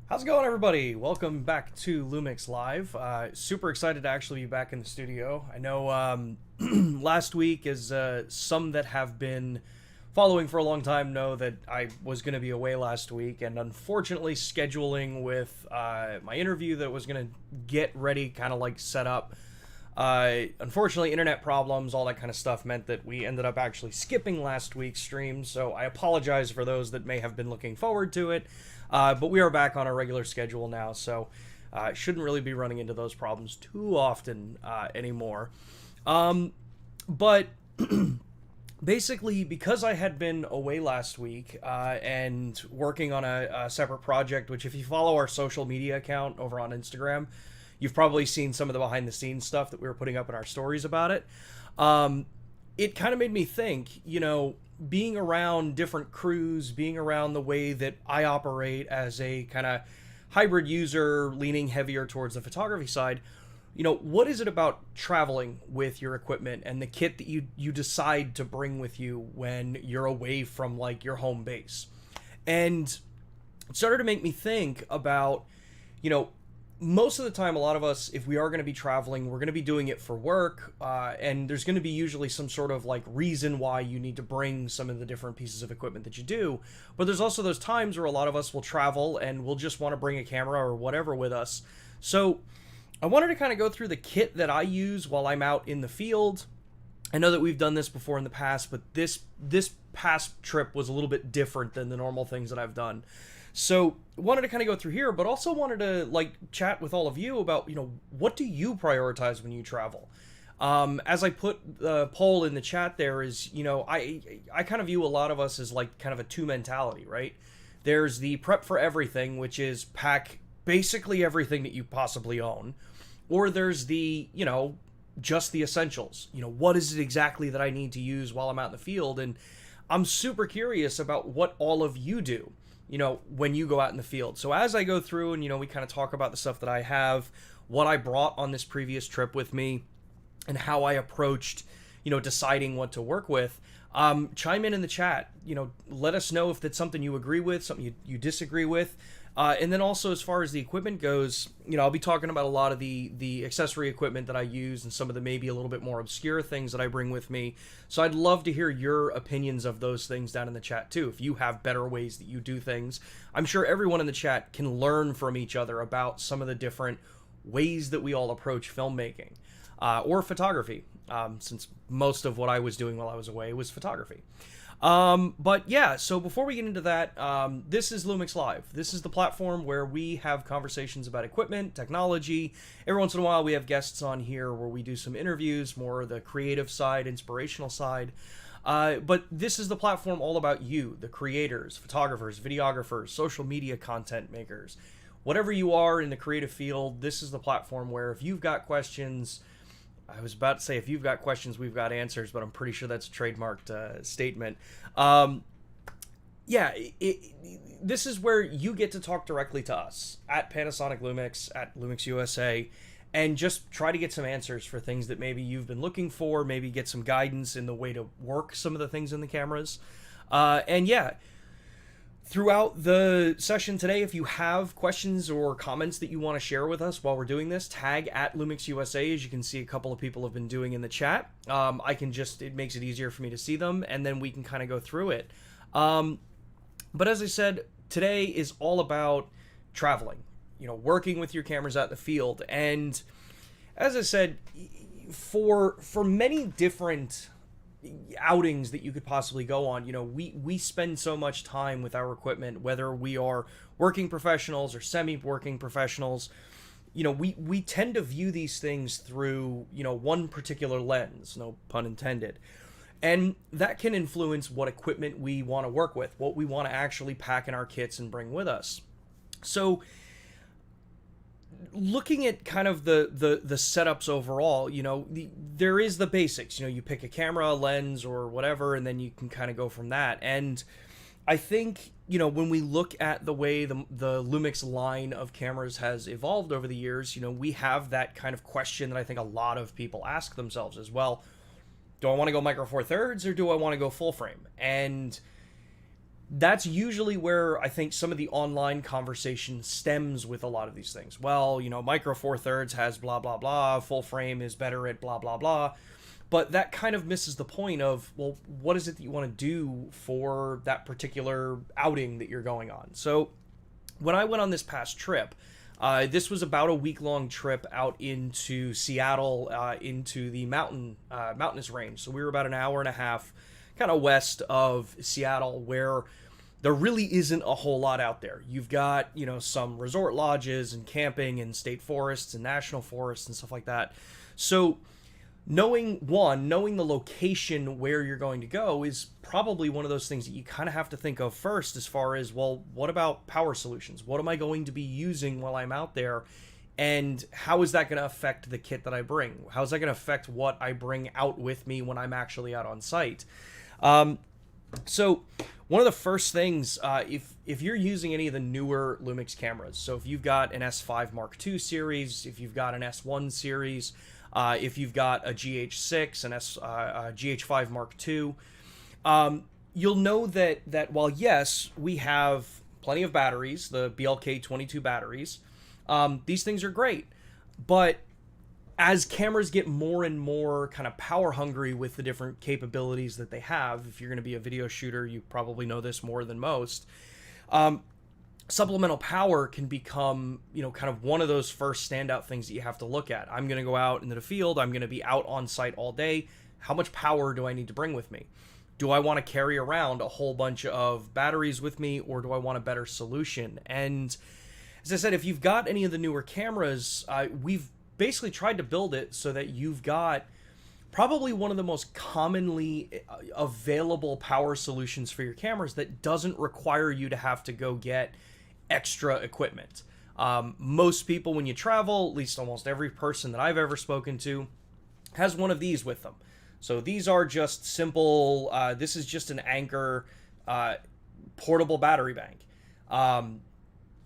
How's it going, everybody? Welcome back to LUMIX Live. Super excited to actually be back in the studio. I know last week, as some that have been following for a long time know that I was going to be away last week, and unfortunately, scheduling with my interview that was going to get ready, kind of like set up. Unfortunately, internet problems, all that kind of stuff meant that we ended up actually skipping last week's stream, so I apologize for those that may have been looking forward to it. But we are back on our regular schedule now, so shouldn't really be running into those problems too often anymore. But basically, because I had been away last week and working on a separate project, which if you follow our social media account over on Instagram, you've probably seen some of the behind the scenes stuff that we were putting up in our stories about it. It kind of made me think, being around different crews, being around the way that I operate as a kind of hybrid user leaning heavier towards the photography side, what is it about traveling with your equipment and the kit that you decide to bring with you when you're away from like your home base? And it started to make me think about, most of the time, a lot of us, if we are going to be traveling, we're going to be doing it for work, and there's going to be usually some sort of like reason why you need to bring some of the different pieces of equipment that you do. But there's also those times where a lot of us will travel and we'll just want to bring a camera or whatever with us. So I wanted to kind of go through the kit that I use while I'm out in the field. I know that we've done this before in the past, but this past trip was a little bit different than the normal things that I've done. So wanted to kind of go through here, but also wanted to like chat with all of you about, what do you prioritize when you travel? As I put the poll in the chat there is, I kind of view a lot of us as like kind of a two mentality, right? There's the prep for everything, which is pack basically everything that you possibly own. Or there's the, just the essentials. What is it exactly that I need to use while I'm out in the field? And I'm super curious about what all of you do, when you go out in the field. So as I go through and, we kind of talk about the stuff that I have, what I brought on this previous trip with me, and how I approached, deciding what to work with, chime in the chat, let us know if that's something you agree with, something you disagree with. And then also as far as the equipment goes, I'll be talking about a lot of the accessory equipment that I use and some of the maybe a little bit more obscure things that I bring with me. So I'd love to hear your opinions of those things down in the chat too. If you have better ways that you do things, I'm sure everyone in the chat can learn from each other about some of the different ways that we all approach filmmaking or photography, since most of what I was doing while I was away was photography. But yeah, so before we get into that, this is LUMIX Live. This is the platform where we have conversations about equipment, technology. Every once in a while we have guests on here where we do some interviews, more the creative side, inspirational side. But this is the platform all about you, the creators, photographers, videographers, social media content makers. Whatever you are in the creative field, this is the platform where if you've got questions, I was about to say, if you've got questions, we've got answers, but I'm pretty sure that's a trademarked statement. This is where you get to talk directly to us at Panasonic Lumix, at Lumix USA, and just try to get some answers for things that maybe you've been looking for, maybe get some guidance in the way to work some of the things in the cameras. Throughout the session today, if you have questions or comments that you want to share with us while we're doing this, tag at Lumix USA, as you can see a couple of people have been doing in the chat. It makes it easier for me to see them, and then we can kind of go through it. But as I said, today is all about traveling, working with your cameras out in the field. And as I said, for many different outings that you could possibly go on, we spend so much time with our equipment, whether we are working professionals or semi-working professionals. We tend to view these things through one particular lens, no pun intended, and that can influence what equipment we want to work with, what we want to actually pack in our kits and bring with us. So looking at kind of the setups overall, there is the basics. You pick a camera, a lens, or whatever, and then you can kind of go from that. And I think, when we look at the way the Lumix line of cameras has evolved over the years, we have that kind of question that I think a lot of people ask themselves as well. Do I want to go micro four thirds or do I want to go full frame? And that's usually where I think some of the online conversation stems with a lot of these things. Well, Micro Four Thirds has blah, blah, blah. Full frame is better at blah, blah, blah. But that kind of misses the point of, well, what is it that you want to do for that particular outing that you're going on? So when I went on this past trip, this was about a week-long trip out into Seattle, into the mountainous range. So we were about an hour and a half kind of west of Seattle, where there really isn't a whole lot out there. You've got, some resort lodges and camping and state forests and national forests and stuff like that. So knowing the location where you're going to go is probably one of those things that you kind of have to think of first, as far as, well, what about power solutions? What am I going to be using while I'm out there? And how is that going to affect the kit that I bring? How is that going to affect what I bring out with me when I'm actually out on site? So one of the first things, if you're using any of the newer Lumix cameras, so if you've got an S5 Mark II series, if you've got an S1 series, if you've got a GH6, a GH5 Mark II, you'll know that while, yes, we have plenty of batteries, the BLK22 batteries, these things are great, but as cameras get more and more kind of power hungry with the different capabilities that they have, if you're going to be a video shooter, you probably know this more than most, supplemental power can become, kind of one of those first standout things that you have to look at. I'm going to go out into the field. I'm going to be out on site all day. How much power do I need to bring with me? Do I want to carry around a whole bunch of batteries with me, or do I want a better solution? And as I said, if you've got any of the newer cameras, we've basically tried to build it so that you've got probably one of the most commonly available power solutions for your cameras that doesn't require you to have to go get extra equipment. Most people, when you travel, at least almost every person that I've ever spoken to, has one of these with them. So these are just simple, this is just an Anker portable battery bank.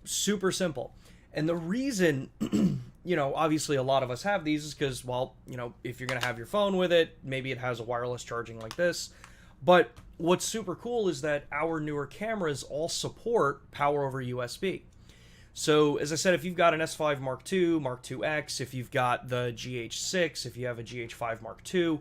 Super simple. And the reason, obviously a lot of us have these is because, well, if you're going to have your phone with it, maybe it has a wireless charging like this. But what's super cool is that our newer cameras all support power over USB. So, as I said, if you've got an S5 Mark II, Mark IIX, if you've got the GH6, if you have a GH5 Mark II,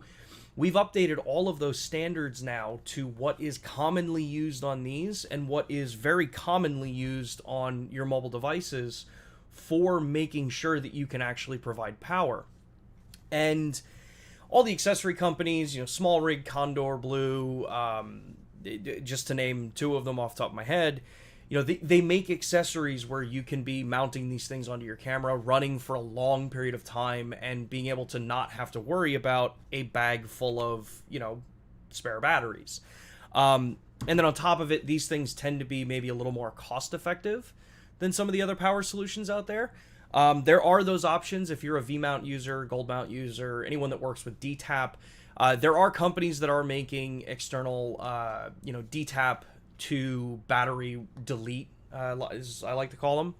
we've updated all of those standards now to what is commonly used on these and what is very commonly used on your mobile devices for making sure that you can actually provide power. And all the accessory companies, Small Rig, Condor, Blue, just to name two of them off the top of my head, they make accessories where you can be mounting these things onto your camera, running for a long period of time, and being able to not have to worry about a bag full of, spare batteries. And then on top of it, these things tend to be maybe a little more cost effective than some of the other power solutions out there. There are those options if you're a V-mount user, gold mount user, anyone that works with DTAP. There are companies that are making external, DTAP to battery delete, as I like to call them.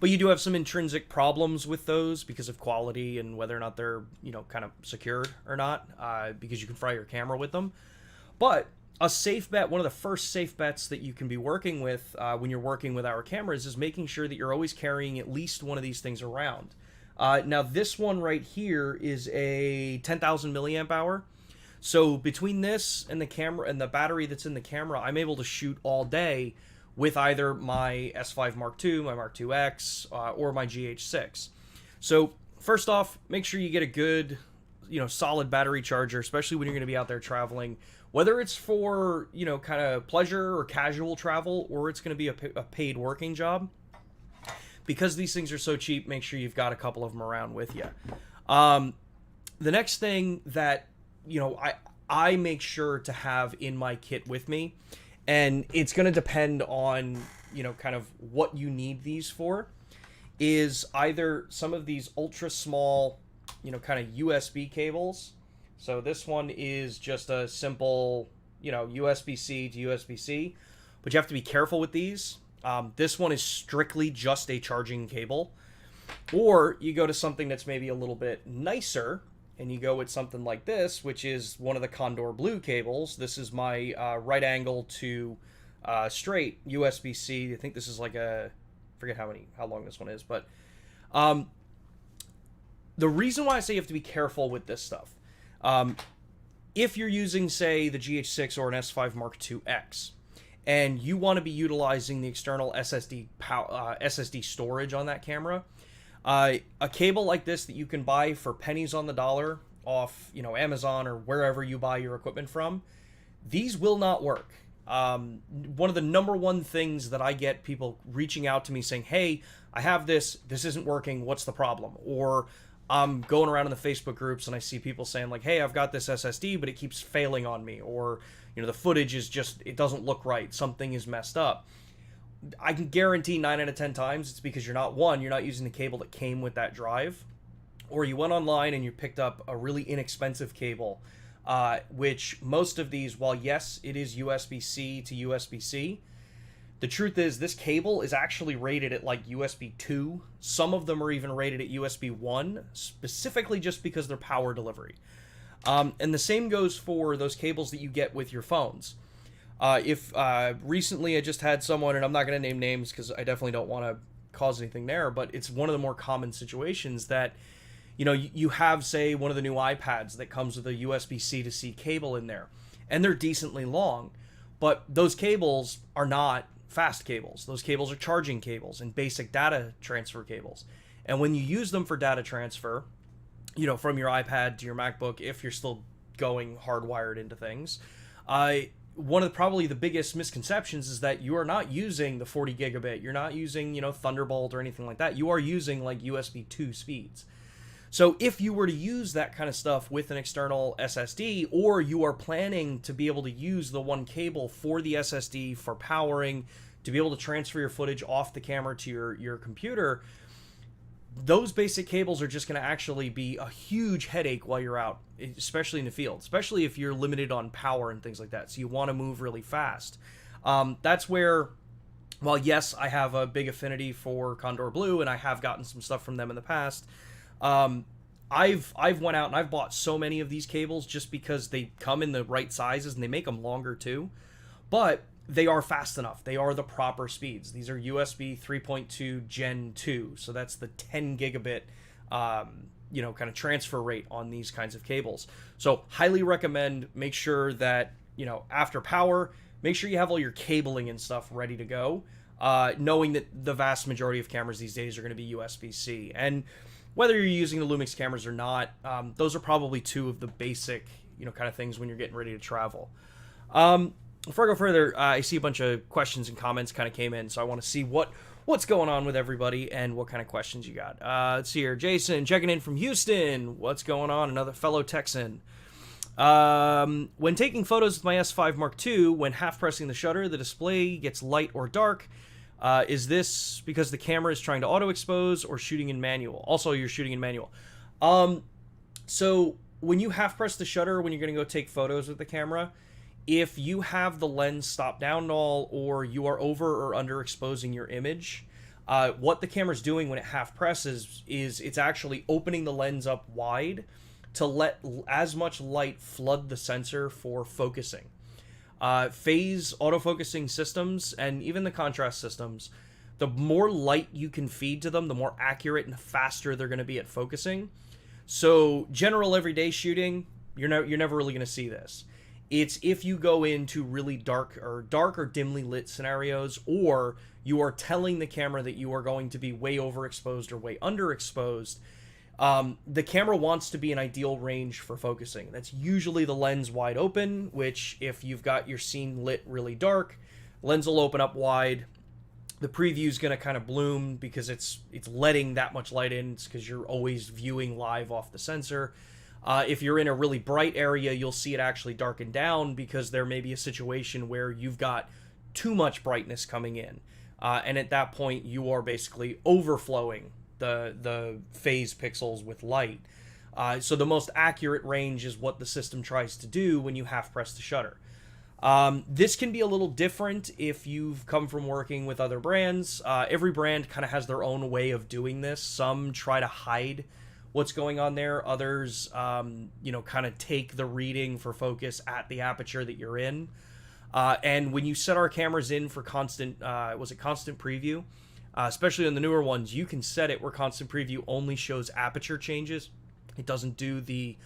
But you do have some intrinsic problems with those because of quality and whether or not they're, kind of secured or not, because you can fry your camera with them. But a safe bet, one of the first safe bets that you can be working with when you're working with our cameras is making sure that you're always carrying at least one of these things around. Now, this one right here is a 10,000 milliamp hour. So between this and the camera and the battery that's in the camera, I'm able to shoot all day with either my S5 Mark II, my Mark IIX, or my GH6. So first off, make sure you get a good, solid battery charger, especially when you're going to be out there traveling. Whether it's for, kind of pleasure or casual travel, or it's going to be a paid working job. Because these things are so cheap, make sure you've got a couple of them around with you. The next thing that, I make sure to have in my kit with me, and it's going to depend on, kind of what you need these for, is either some of these ultra small, kind of USB cables. So this one is just a simple, USB-C to USB-C, but you have to be careful with these. This one is strictly just a charging cable. Or you go to something that's maybe a little bit nicer, and you go with something like this, which is one of the Condor Blue cables. This is my right angle to straight USB-C. I think this is like forget how long this one is, but um, the reason why I say you have to be careful with this stuff, if you're using, say, the GH6 or an S5 Mark II X, and you want to be utilizing the external SSD storage on that camera, a cable like this that you can buy for pennies on the dollar off, Amazon or wherever you buy your equipment from, these will not work. One of the number one things that I get people reaching out to me saying, hey, I have this isn't working, what's the problem? Or I'm going around in the Facebook groups and I see people saying like, hey, I've got this SSD, but it keeps failing on me. Or, the footage is just, it doesn't look right. Something is messed up. I can guarantee 9 out of 10 times it's because you're not using the cable that came with that drive, or you went online and you picked up a really inexpensive cable, which most of these, while yes, it is USB-C to USB-C, the truth is this cable is actually rated at like USB 2. Some of them are even rated at USB 1, specifically just because of their power delivery. And the same goes for those cables that you get with your phones. If recently I just had someone, and I'm not going to name names because I definitely don't want to cause anything there, but it's one of the more common situations that, you have, say, one of the new iPads that comes with a USB-C to C cable in there, and they're decently long, but those cables are not fast cables. Those cables are charging cables and basic data transfer cables. And when you use them for data transfer, from your iPad to your MacBook, if you're still going hardwired into things, one of probably the biggest misconceptions is that you are not using the 40 gigabit. You're not using, Thunderbolt or anything like that. You are using like USB 2 speeds. So if you were to use that kind of stuff with an external SSD, or you are planning to be able to use the one cable for the SSD for powering, to be able to transfer your footage off the camera to your computer, those basic cables are just going to actually be a huge headache while you're out, especially in the field, especially if you're limited on power and things like that. So you want to move really fast. That's where, while yes, I have a big affinity for Condor Blue and I have gotten some stuff from them in the past, I've went out and I've bought so many of these cables just because they come in the right sizes and they make them longer too, but they are fast enough. They are the proper speeds. These are USB 3.2 Gen 2, so that's the 10 gigabit kind of transfer rate on these kinds of cables. So highly recommend, make sure that after power, make sure you have all your cabling and stuff ready to go, knowing that the vast majority of cameras these days are going to be USB-C. And whether you're using the LUMIX cameras or not, those are probably two of the basic, kind of things when you're getting ready to travel. Before I go further, I see a bunch of questions and comments kind of came in, so I want to see what's going on with everybody and what kind of questions you got. Let's see here. Jason checking in from Houston. What's going on? Another fellow Texan. When taking photos with my S5 Mark II, when half pressing the shutter, the display gets light or dark. Is this because the camera is trying to auto expose or shooting in manual? Also, you're shooting in manual. So when you half press the shutter, when you're going to go take photos with the camera, if you have the lens stopped down at all, or you are over or under exposing your image, what the camera's doing when it half presses is it's actually opening the lens up wide to let as much light flood the sensor for focusing. Phase autofocusing systems and even the contrast systems, the more light you can feed to them, the more accurate and faster they're going to be at focusing. So general everyday shooting, you're never really going to see this. It's if you go into really dark or dimly lit scenarios, or you are telling the camera that you are going to be way overexposed or way underexposed. The camera wants to be an ideal range for focusing. That's usually the lens wide open, which if you've got your scene lit really dark, lens will open up wide. The preview is going to kind of bloom because it's letting that much light in. It's because you're always viewing live off the sensor. If you're in a really bright area, you'll see it actually darken down because there may be a situation where you've got too much brightness coming in. And at that point, you are basically overflowing the phase pixels with light. So the most accurate range is what the system tries to do when you half press the shutter. This can be a little different if you've come from working with other brands. Every brand kind of has their own way of doing this. Some try to hide what's going on there. Others, kind of take the reading for focus at the aperture that you're in. And when you set our cameras in for constant, was it constant preview? Especially on the newer ones, you can set it where constant preview only shows aperture changes. It doesn't do the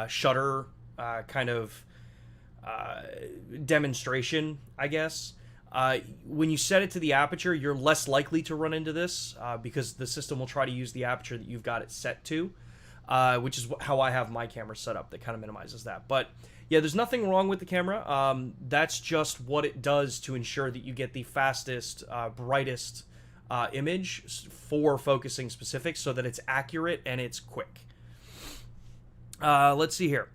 shutter kind of demonstration, I guess. When you set it to the aperture, you're less likely to run into this because the system will try to use the aperture that you've got it set to, which is how I have my camera set up. That kind of minimizes that. But yeah, there's nothing wrong with the camera. That's just what it does to ensure that you get the fastest, brightest image for focusing specifics so that it's accurate and it's quick. Let's see here.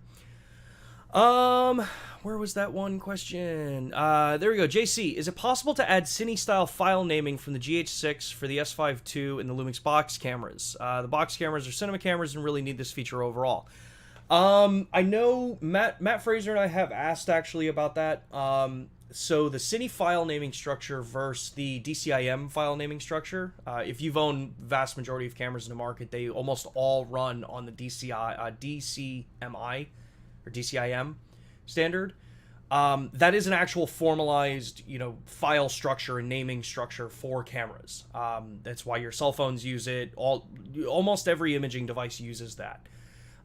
Where was that one question? There we go. JC, is it possible to add Cine-style file naming from the GH6 for the S5 II and the Lumix box cameras? The box cameras are cinema cameras and really need this feature overall. I know Matt Fraser and I have asked actually about that. So the Cine file naming structure versus the DCIM file naming structure. If you've owned vast majority of cameras in the market, they almost all run on the DCMI or DCIM standard. That is an actual formalized, file structure and naming structure for cameras. That's why your cell phones use it. Almost every imaging device uses that.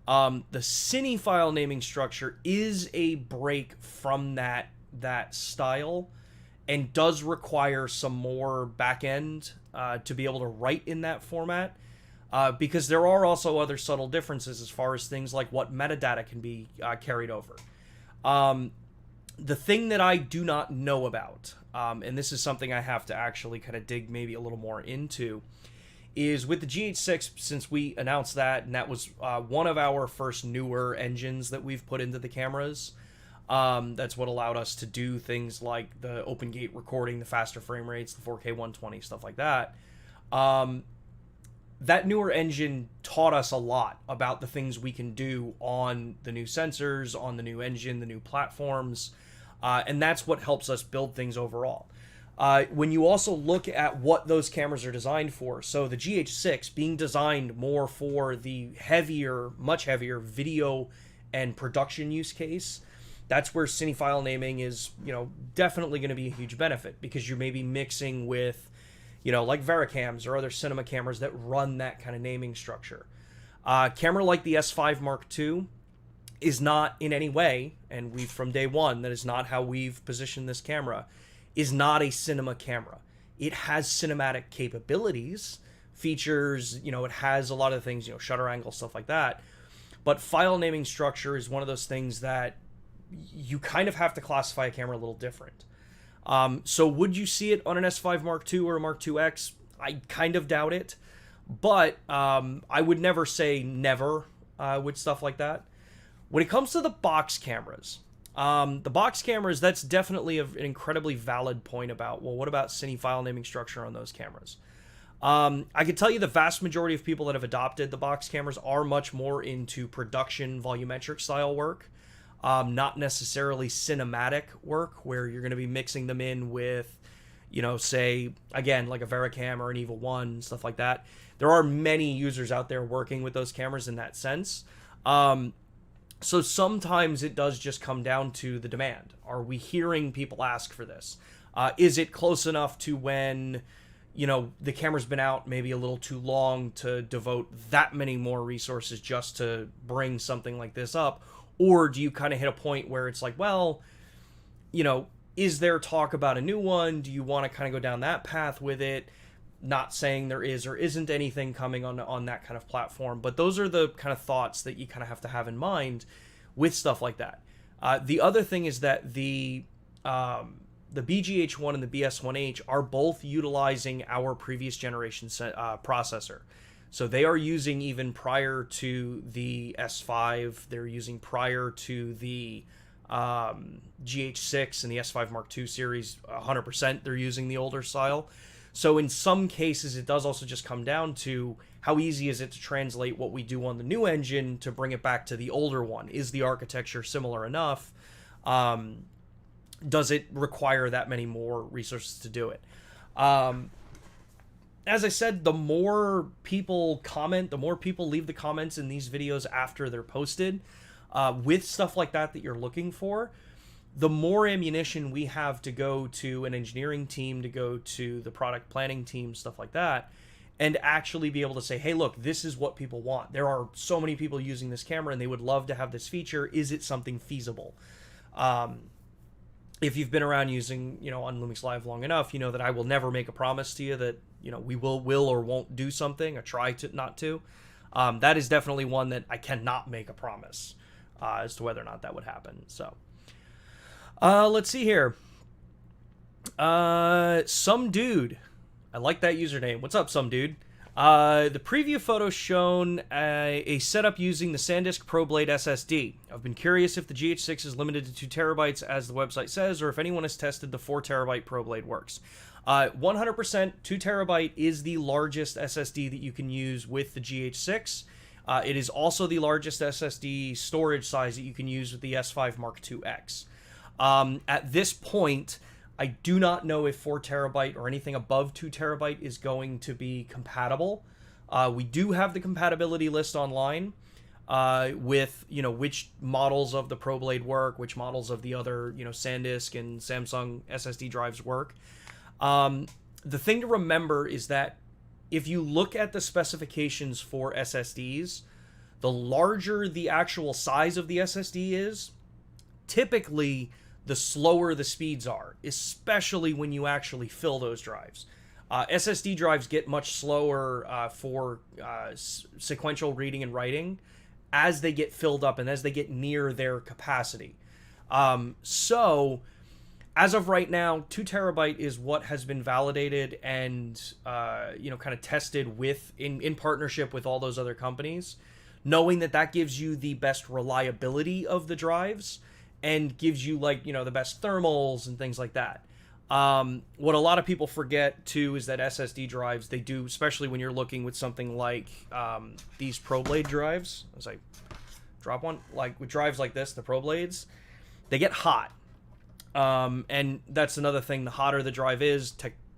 The Cine file naming structure is a break from that style and does require some more back end to be able to write in that format. Because there are also other subtle differences as far as things like what metadata can be carried over. The thing that I do not know about, and this is something I have to actually kind of dig maybe a little more into, is with the GH6, since we announced that, and that was one of our first newer engines that we've put into the cameras. That's what allowed us to do things like the open gate recording, the faster frame rates, the 4K 120, stuff like that. That newer engine taught us a lot about the things we can do on the new sensors, on the new engine, the new platforms, and that's what helps us build things overall. When you also look at what those cameras are designed for, so the GH6 being designed more for the heavier, much heavier video and production use case, that's where Cine file naming is, definitely going to be a huge benefit because you may be mixing with, like Vericams or other cinema cameras that run that kind of naming structure. Camera like the S5 Mark II is not in any way, and we've from day one, that is not how we've positioned this camera, is not a cinema camera. It has cinematic capabilities, features, it has a lot of things, shutter angle, stuff like that. But file naming structure is one of those things that you kind of have to classify a camera a little different. So would you see it on an S5 Mark II or a Mark IIX? I kind of doubt it, but I would never say never with stuff like that. When it comes to the box cameras, that's definitely an incredibly valid point about, well, what about Cine file naming structure on those cameras? I can tell you the vast majority of people that have adopted the box cameras are much more into production volumetric style work. Not necessarily cinematic work where you're going to be mixing them in with, say, again, like a Vericam or an Eva 1, stuff like that. There are many users out there working with those cameras in that sense. So sometimes it does just come down to the demand. Are we hearing people ask for this? Is it close enough to when, the camera's been out maybe a little too long to devote that many more resources just to bring something like this up? Or do you kind of hit a point where it's like, well, is there talk about a new one? Do you want to kind of go down that path with it? Not saying there is or isn't anything coming on that kind of platform, but those are the kind of thoughts that you kind of have to have in mind with stuff like that. The other thing is that the BGH1 and the BS1H are both utilizing our previous generation processor. So they are using even prior to the S5, they're using prior to the GH6 and the S5 Mark II series, 100% they're using the older style. So in some cases, it does also just come down to how easy is it to translate what we do on the new engine to bring it back to the older one? Is the architecture similar enough? Does it require that many more resources to do it? As I said, the more people comment, the more people leave the comments in these videos after they're posted with stuff like that you're looking for, the more ammunition we have to go to an engineering team, to go to the product planning team, stuff like that, and actually be able to say, hey, look, this is what people want. There are so many people using this camera and they would love to have this feature. Is it something feasible? If you've been around using, on Lumix Live long enough, you know that I will never make a promise to you that, we will or won't do something, or try to not to. That is definitely one that I cannot make a promise as to whether or not that would happen. So, let's see here. Some dude. I like that username. What's up, some dude? The preview photo shown a setup using the SanDisk ProBlade SSD. I've been curious if the GH6 is limited to 2 terabytes as the website says, or if anyone has tested the 4 terabyte ProBlade works. 100% 2 terabyte is the largest SSD that you can use with the GH6. It is also the largest SSD storage size that you can use with the S5 Mark IIX. At this point, I do not know if 4 terabyte or anything above 2 terabyte is going to be compatible. We do have the compatibility list online with, which models of the ProBlade work, which models of the other, SanDisk and Samsung SSD drives work. The thing to remember is that if you look at the specifications for SSDs, the larger the actual size of the SSD is, typically the slower the speeds are, especially when you actually fill those drives. SSD drives get much slower for sequential reading and writing as they get filled up and as they get near their capacity. So, as of right now, 2 terabyte is what has been validated and kind of tested with in partnership with all those other companies, knowing that gives you the best reliability of the drives and gives you the best thermals and things like that. What a lot of people forget too is that SSD drives, they do, especially when you're looking with something like these ProBlade drives, as I drop one, like with drives like this, the ProBlades, they get hot. And that's another thing, the hotter the drive is,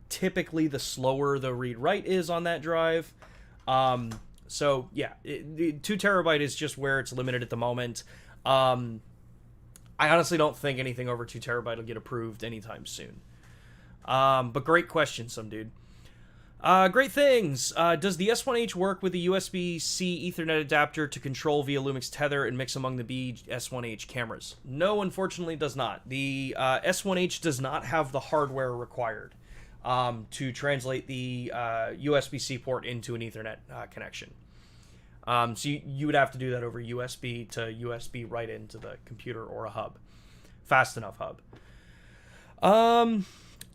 typically the slower the read-write is on that drive. So yeah, 2 terabyte is just where it's limited at the moment. I honestly don't think anything over 2 terabyte will get approved anytime soon. But great question, some dude. Great things. Does the S1H work with a USB-C Ethernet adapter to control via LUMIX tether and mix among the B S1H cameras? No, unfortunately it does not. The S1H does not have the hardware required to translate the USB-C port into an Ethernet connection. So you would have to do that over USB to USB right into the computer or a hub. Fast enough hub.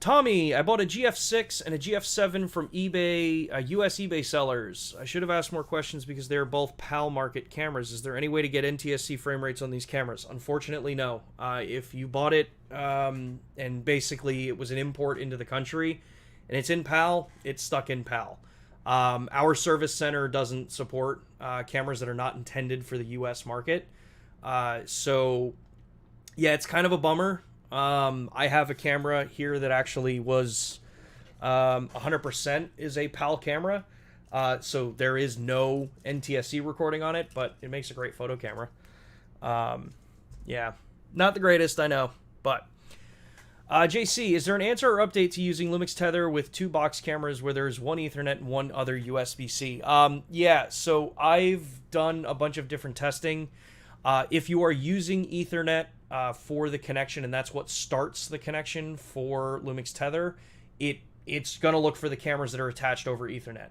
Tommy, I bought a GF6 and a GF7 from eBay, US eBay sellers. I should have asked more questions because they're both PAL market cameras. Is there any way to get NTSC frame rates on these cameras? Unfortunately, no. If you bought it and basically it was an import into the country and it's in PAL, it's stuck in PAL. Our service center doesn't support cameras that are not intended for the US market. So, yeah, it's kind of a bummer. I have a camera here that actually was 100% is a PAL camera. So there is no NTSC recording on it, but it makes a great photo camera. Yeah, not the greatest, I know, but... JC, is there an answer or update to using LUMIX tether with 2 box cameras where there's one Ethernet and one other USB-C? Yeah, so I've done a bunch of different testing. If you are using Ethernet for the connection, and that's what starts the connection for LUMIX tether, it's going to look for the cameras that are attached over Ethernet.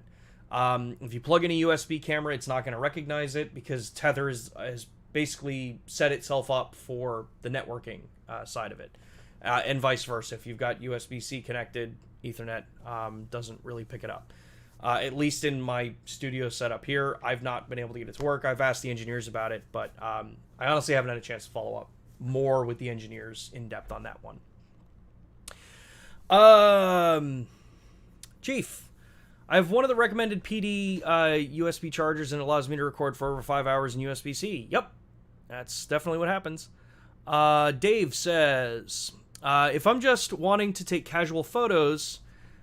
If you plug in a USB camera, it's not going to recognize it because tether has basically set itself up for the networking side of it. And vice versa. If you've got USB-C connected, Ethernet doesn't really pick it up. At least in my studio setup here, I've not been able to get it to work. I've asked the engineers about it, but I honestly haven't had a chance to follow up more with the engineers in depth on that one. Chief, I have one of the recommended PD USB chargers and it allows me to record for over 5 hours in USB-C. Yep, that's definitely what happens. Dave says... if I'm just wanting to take casual photos,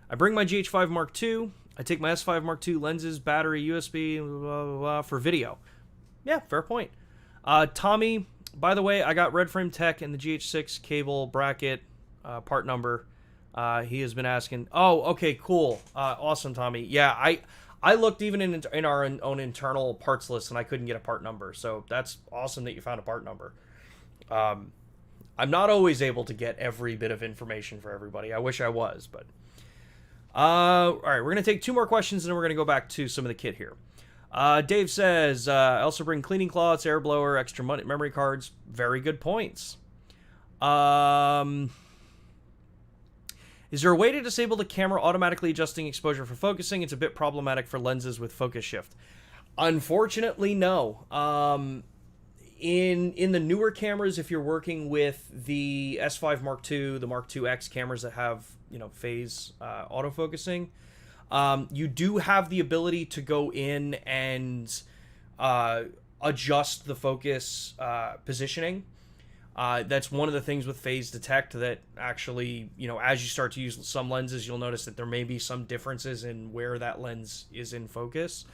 I bring my GH5 Mark II, I take my S5 Mark II lenses, battery, USB, blah, blah, blah, for video. Yeah, fair point. Tommy, by the way, I got Red Frame Tech and the GH6 cable bracket part number. He has been asking. Oh, okay, cool. Awesome, Tommy. Yeah, I looked even in our own internal parts list, and I couldn't get a part number. So that's awesome that you found a part number. I'm not always able to get every bit of information for everybody. I wish I was, but... all right, we're going to take 2 more questions, and then we're going to go back to some of the kit here. Dave says, I also bring cleaning cloths, air blower, extra memory cards. Very good points. Is there a way to disable the camera automatically adjusting exposure for focusing? It's a bit problematic for lenses with focus shift. Unfortunately, no. In the newer cameras, if you're working with the S5 Mark II, the Mark IIX cameras that have, phase autofocusing, you do have the ability to go in and adjust the focus positioning. That's one of the things with phase detect that actually, as you start to use some lenses, you'll notice that there may be some differences in where that lens is in focus.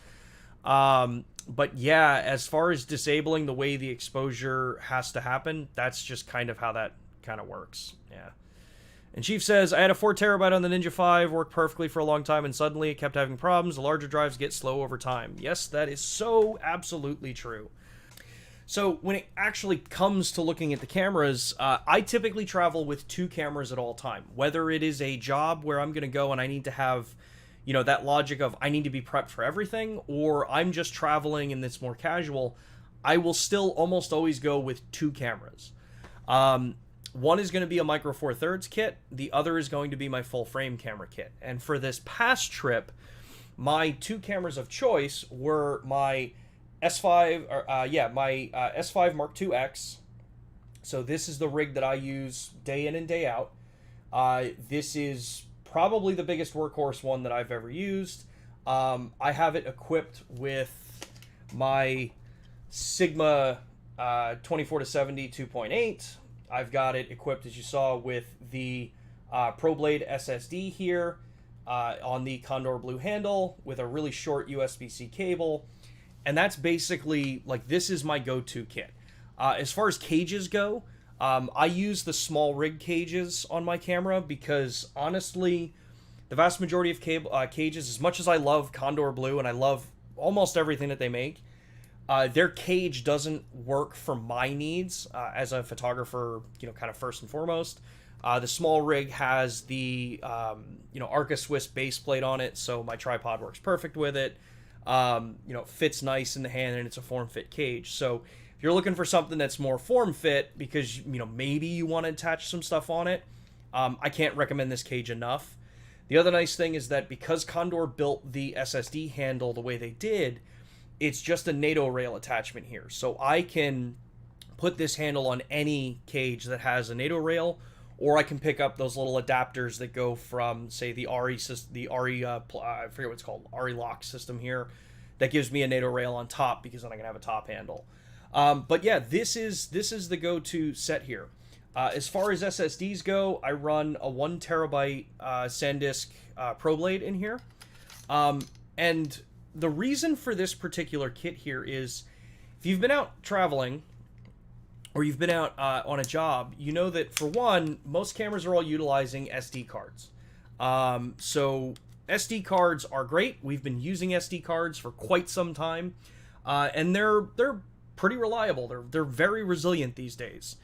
But yeah, as far as disabling the way the exposure has to happen, that's just kind of how that kind of works. Yeah. And Chief says, I had a 4 terabyte on the Ninja 5, worked perfectly for a long time, and suddenly it kept having problems. The larger drives get slow over time. Yes, that is so absolutely true. So when it actually comes to looking at the cameras, I typically travel with 2 cameras at all time. Whether it is a job where I'm going to go and I need to have, that logic of I need to be prepped for everything, or I'm just traveling and it's more casual, I will still almost always go with 2 cameras. One is going to be a Micro Four Thirds kit. The other is going to be my full frame camera kit. And for this past trip, my 2 cameras of choice were my S5, my S5 Mark IIX. So this is the rig that I use day in and day out. This is probably the biggest workhorse one that I've ever used. I have it equipped with my Sigma 24-70 2.8. I've got it equipped, as you saw, with the ProBlade SSD here on the Condor Blue handle with a really short USB-C cable. And that's basically, this is my go-to kit. As far as cages go, I use the small rig cages on my camera because, honestly, the vast majority of cages, as much as I love Condor Blue and I love almost everything that they make, their cage doesn't work for my needs as a photographer, kind of first and foremost. The small rig has the, Arca Swiss base plate on it, so my tripod works perfect with it. It fits nice in the hand and it's a form-fit cage. So if you're looking for something that's more form-fit because, maybe you want to attach some stuff on it, I can't recommend this cage enough. The other nice thing is that because Condor built the SSD handle the way they did, it's just a NATO rail attachment here. So I can put this handle on any cage that has a NATO rail, or I can pick up those little adapters that go from, say, the RE system, I forget what it's called, RE lock system here, that gives me a NATO rail on top because then I can have a top handle. But yeah, this is the go-to set here. As far as SSDs go, I run a 1 terabyte SanDisk ProBlade in here. And the reason for this particular kit here is if you've been out traveling or you've been out on a job, you know that, for one, most cameras are all utilizing SD cards. So SD cards are great. We've been using SD cards for quite some time, and they're pretty reliable. They're very resilient these days.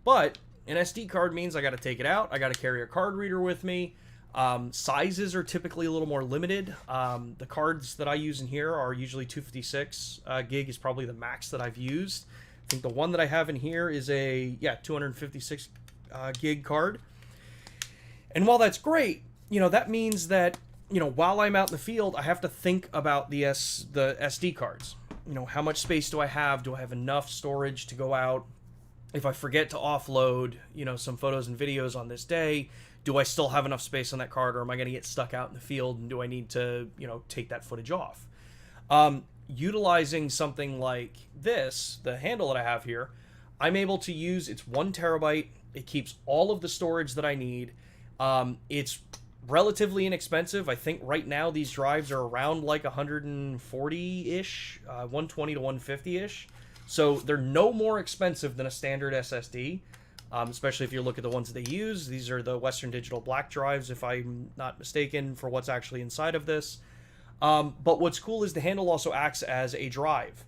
But an SD card means I got to take it out. I got to carry a card reader with me. Sizes are typically a little more limited. The cards that I use in here are usually 256 gig is probably the max that I've used. I think the one that I have in here is a 256 gig card. And while that's great, that means that, while I'm out in the field, I have to think about the SD cards. How much space do I have? Do I have enough storage to go out? If I forget to offload, some photos and videos on this day, do I still have enough space on that card, or am I going to get stuck out in the field, and do I need to, take that footage off? Utilizing something like this, the handle that I have here, I'm able to use, it's 1 terabyte. It keeps all of the storage that I need. It's relatively inexpensive. I think right now these drives are around like 140-ish, 120 to 150-ish. So they're no more expensive than a standard SSD, especially if you look at the ones that they use. These are the Western Digital black drives, if I'm not mistaken, for what's actually inside of this. But what's cool is the handle also acts as a drive.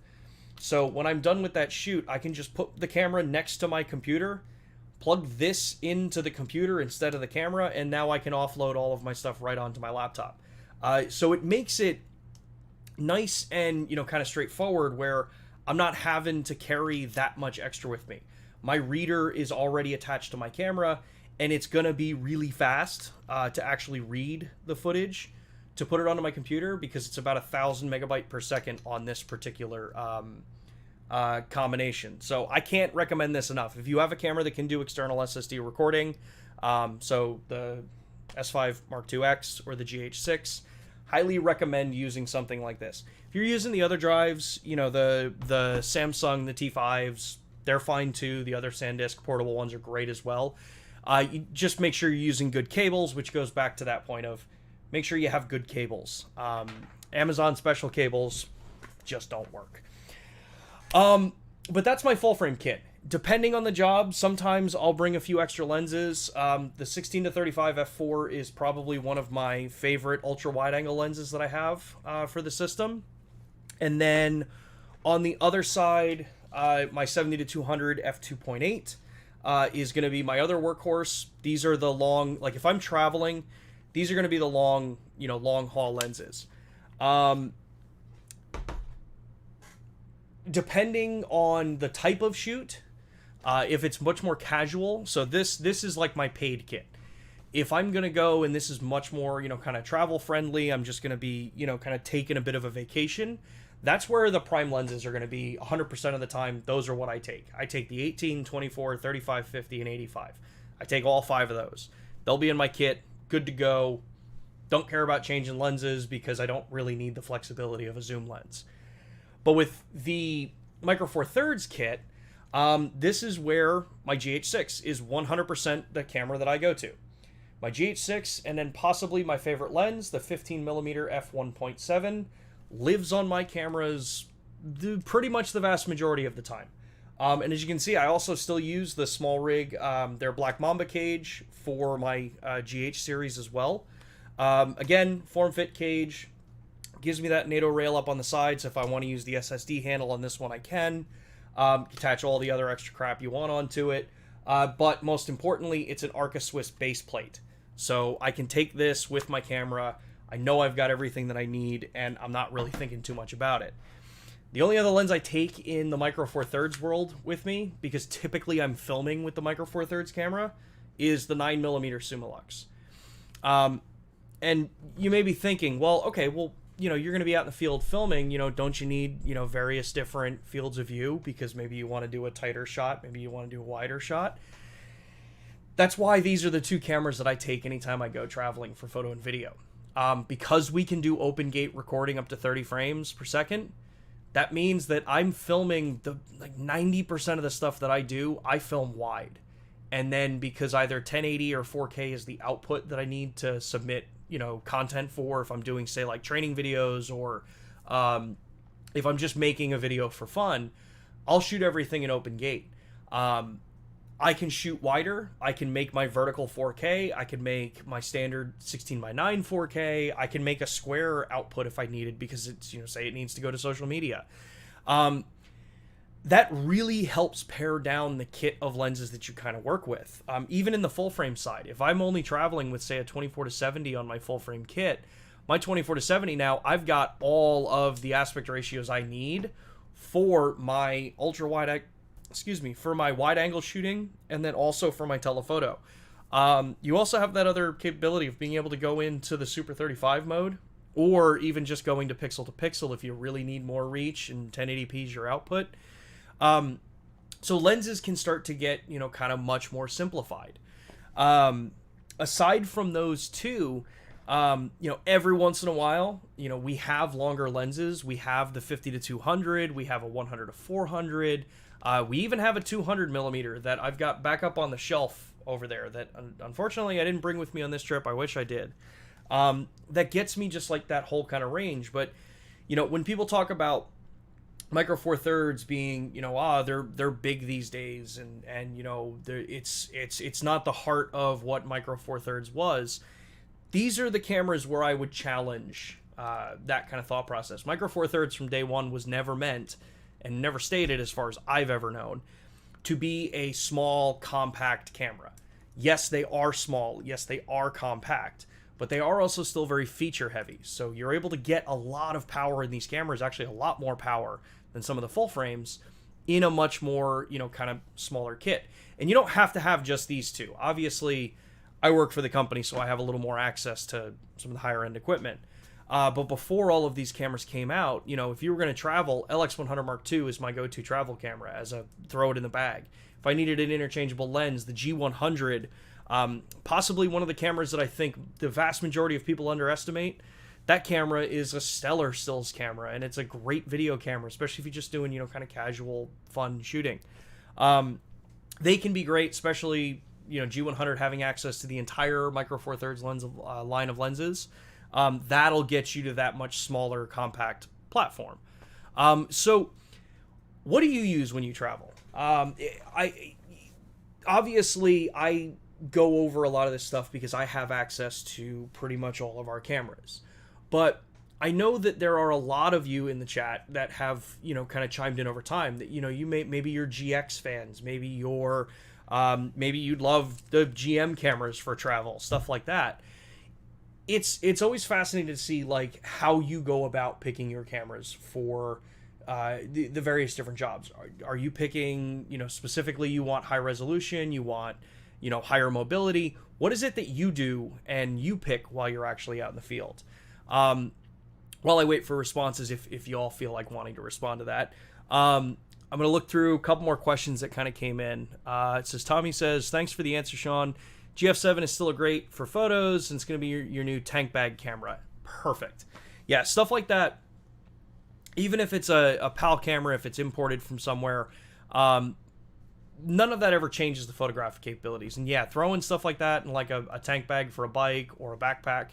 So when I'm done with that shoot, I can just put the camera next to my computer, plug this into the computer instead of the camera, and now I can offload all of my stuff right onto my laptop. So it makes it nice and, kind of straightforward, where I'm not having to carry that much extra with me. My reader is already attached to my camera, and it's going to be really fast to actually read the footage to put it onto my computer, because it's about 1,000 megabyte per second on this particular combination. So I can't recommend this enough. If you have a camera that can do external SSD recording, so the S5 Mark II X or the GH6, highly recommend using something like this. If you're using the other drives, the Samsung, the T5s, they're fine too. The other SanDisk portable ones are great as well. You just make sure you're using good cables, which goes back to that point of make sure you have good cables. Amazon special cables just don't work. But that's my full frame kit. Depending on the job, sometimes I'll bring a few extra lenses. The 16 to 35 f4 is probably one of my favorite ultra wide angle lenses that I have for the system. And then on the other side, my 70 to 200 f2.8 is going to be my other workhorse. These are the long, like if I'm traveling, these are going to be the long, long haul lenses. Depending on the type of shoot, if it's much more casual, so this is like my paid kit. If I'm going to go and this is much more, kind of travel friendly, I'm just going to be, kind of taking a bit of a vacation, that's where the prime lenses are going to be 100% of the time. Those are what I take. I take the 18, 24, 35, 50, and 85. I take all 5 of those. They'll be in my kit, good to go. Don't care about changing lenses because I don't really need the flexibility of a zoom lens. But with the Micro Four Thirds kit, this is where my GH6 is 100% the camera that I go to. My GH6, and then possibly my favorite lens, the 15mm f1.7, lives on my cameras pretty much the vast majority of the time. And as you can see, I also still use the small rig, their Black Mamba cage for my GH series as well. Again, form-fit cage. Gives me that NATO rail up on the side, so if I want to use the SSD handle on this one, I can. Attach all the other extra crap you want onto it. But most importantly, it's an Arca Swiss base plate. So I can take this with my camera. I know I've got everything that I need, and I'm not really thinking too much about it. The only other lens I take in the Micro Four Thirds world with me, because typically I'm filming with the Micro Four Thirds camera, is the 9mm Summilux. And you may be thinking, well, okay, well, you're going to be out in the field filming, don't you need, various different fields of view, because maybe you want to do a tighter shot, maybe you want to do a wider shot. That's why these are the 2 cameras that I take anytime I go traveling for photo and video. Because we can do open gate recording up to 30 frames per second, that means that I'm filming 90% of the stuff that I do, I film wide. And then because either 1080 or 4K is the output that I need to submit, content for, if I'm doing, say, like training videos, or if I'm just making a video for fun, I'll shoot everything in open gate. I can shoot wider. I can make my vertical 4K. I can make my standard 16:9 4K. I can make a square output if I needed, because it's, say it needs to go to social media. That really helps pare down the kit of lenses that you kind of work with. Even in the full frame side, if I'm only traveling with, say, a 24-70 on my full frame kit, my 24-70 now, I've got all of the aspect ratios I need for my for my wide angle shooting, and then also for my telephoto. You also have that other capability of being able to go into the Super 35 mode, or even just going to pixel if you really need more reach, and 1080p is your output. So lenses can start to get, kind of much more simplified. Aside from those 2, every once in a while, we have longer lenses. We have the 50 to 200. We have a 100 to 400. We even have a 200mm that I've got back up on the shelf over there that unfortunately I didn't bring with me on this trip. I wish I did. That gets me just like that whole kind of range. But, when people talk about Micro Four Thirds being, they're big these days, and it's not the heart of what Micro Four Thirds was. These are the cameras where I would challenge that kind of thought process. Micro Four Thirds from day one was never meant, and never stated as far as I've ever known, to be a small, compact camera. Yes, they are small. Yes, they are compact. But they are also still very feature heavy. So you're able to get a lot of power in these cameras, actually a lot more power than some of the full frames, in a much more, kind of smaller kit. And you don't have to have just these two. Obviously, I work for the company, so I have a little more access to some of the higher end equipment. But before all of these cameras came out, if you were going to travel, LX100 Mark II is my go-to travel camera as a throw it in the bag. If I needed an interchangeable lens, the G100, possibly one of the cameras that I think the vast majority of people underestimate. That camera is a stellar stills camera, and it's a great video camera, especially if you're just doing, kind of casual, fun shooting. They can be great, especially, G100 having access to the entire Micro Four Thirds lens line of lenses. That'll get you to that much smaller, compact platform. So what do you use when you travel? I go over a lot of this stuff because I have access to pretty much all of our cameras. But I know that there are a lot of you in the chat that have, kind of chimed in over time that, maybe you're GX fans, maybe maybe you'd love the GM cameras for travel, stuff like that. It's always fascinating to see like how you go about picking your cameras for the various different jobs. Are you picking, specifically you want high resolution, you want, higher mobility? What is it that you do and you pick while you're actually out in the field? While I wait for responses, if you all feel like wanting to respond to that, I'm going to look through a couple more questions that kind of came in. It says, Tommy says, thanks for the answer, Sean. GF7 is still great for photos, and it's going to be your new tank bag camera. Perfect. Yeah, stuff like that. Even if it's a PAL camera, if it's imported from somewhere, none of that ever changes the photographic capabilities. And yeah, throwing stuff like that in like a tank bag for a bike or a backpack,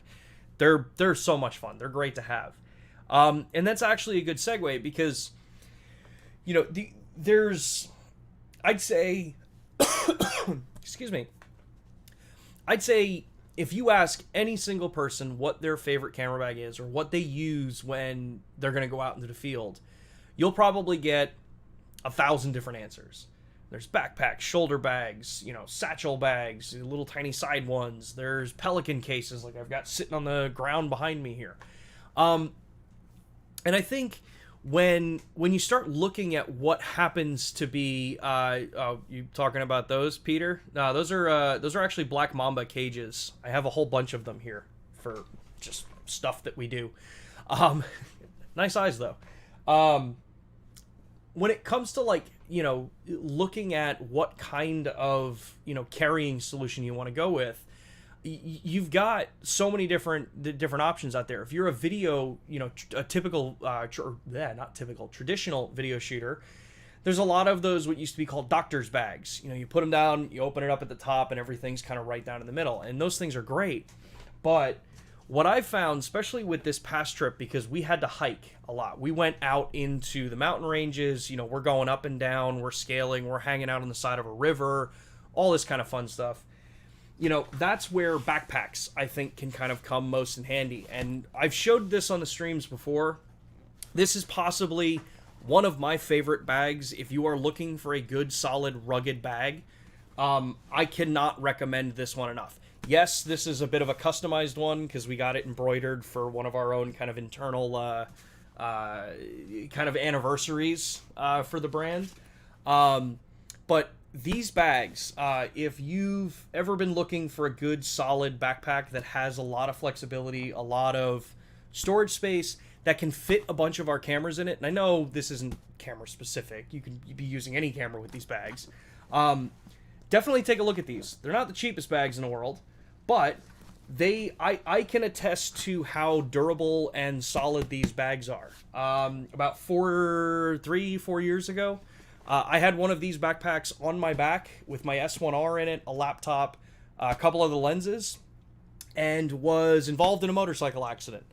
they're so much fun. They're great to have. And that's actually a good segue because, I'd say, excuse me, I'd say if you ask any single person what their favorite camera bag is or what they use when they're going to go out into the field, you'll probably get 1,000 different answers. There's backpacks, shoulder bags, satchel bags, little tiny side ones. There's Pelican cases like I've got sitting on the ground behind me here. And I think when you start looking at what happens to be, you talking about those, Peter? No, those are actually Black Mamba cages. I have a whole bunch of them here for just stuff that we do. Nice eyes though. When it comes to like, looking at what kind of, carrying solution you want to go with, you've got so many different options out there. If you're a video, a typical, traditional video shooter, there's a lot of those what used to be called doctor's bags. You put them down, you open it up at the top, and everything's kind of right down in the middle. And those things are great. But what I've found, especially with this past trip, because we had to hike a lot. We went out into the mountain ranges, we're going up and down, we're scaling, we're hanging out on the side of a river, all this kind of fun stuff. That's where backpacks, I think, can kind of come most in handy. And I've showed this on the streams before. This is possibly one of my favorite bags if you are looking for a good, solid, rugged bag. I cannot recommend this one enough. Yes, this is a bit of a customized one because we got it embroidered for one of our own kind of internal kind of anniversaries for the brand. But these bags, if you've ever been looking for a good solid backpack that has a lot of flexibility, a lot of storage space that can fit a bunch of our cameras in it, and I know this isn't camera specific, you can be using any camera with these bags, definitely take a look at these. They're not the cheapest bags in the world, but I can attest to how durable and solid these bags are. About 4 years ago, I had one of these backpacks on my back with my S1R in it, a laptop, a couple of the lenses, and was involved in a motorcycle accident.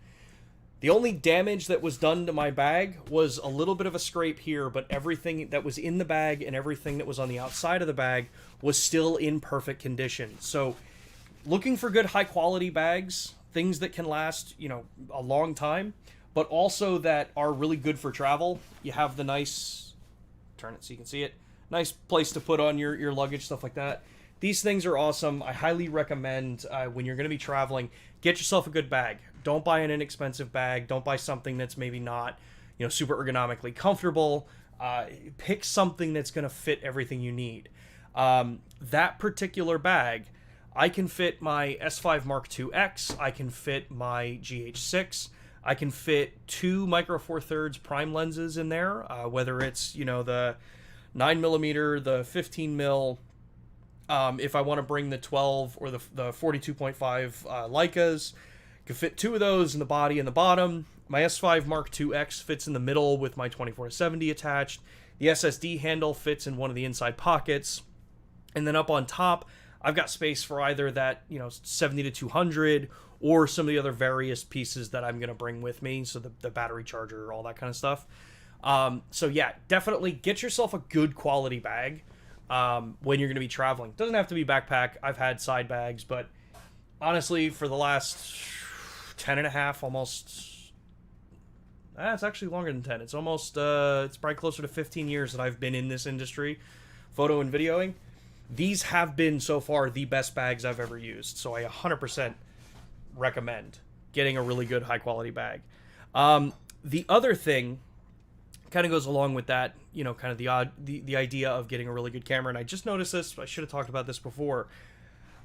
The only damage that was done to my bag was a little bit of a scrape here, but everything that was in the bag and everything that was on the outside of the bag was still in perfect condition. So looking for good high quality bags, things that can last, you know, a long time, but also that are really good for travel. You have the nice, turn it so you can see it, nice place to put on your luggage, stuff like that. These things are awesome. I highly recommend when you're going to be traveling, get yourself a good bag. Don't buy an inexpensive bag. Don't buy something that's maybe not, you know, super ergonomically comfortable. Pick something that's going to fit everything you need. That particular bag, I can fit my S5 Mark II X. I can fit my GH6. I can fit 2 micro four thirds prime lenses in there, whether it's, you know, the 9mm, the 15mm. If I want to bring the 12 or the 42.5 Leicas, can fit 2 of those in the body and the bottom. My S5 Mark II X fits in the middle with my 24-70 attached. The SSD handle fits in one of the inside pockets. And then up on top, I've got space for either that, you know, 70 to 200 or some of the other various pieces that I'm going to bring with me. So the battery charger, all that kind of stuff. So yeah, definitely get yourself a good quality bag when you're going to be traveling. Doesn't have to be backpack. I've had side bags, but honestly, for the last 10 and a half, almost, it's actually longer than 10. It's almost, it's probably closer to 15 years that I've been in this industry, photo and videoing. These have been so far the best bags I've ever used. So I 100% recommend getting a really good high quality bag. The other thing kind of goes along with that, you know, kind of the idea of getting a really good camera. And I just noticed this, I should have talked about this before.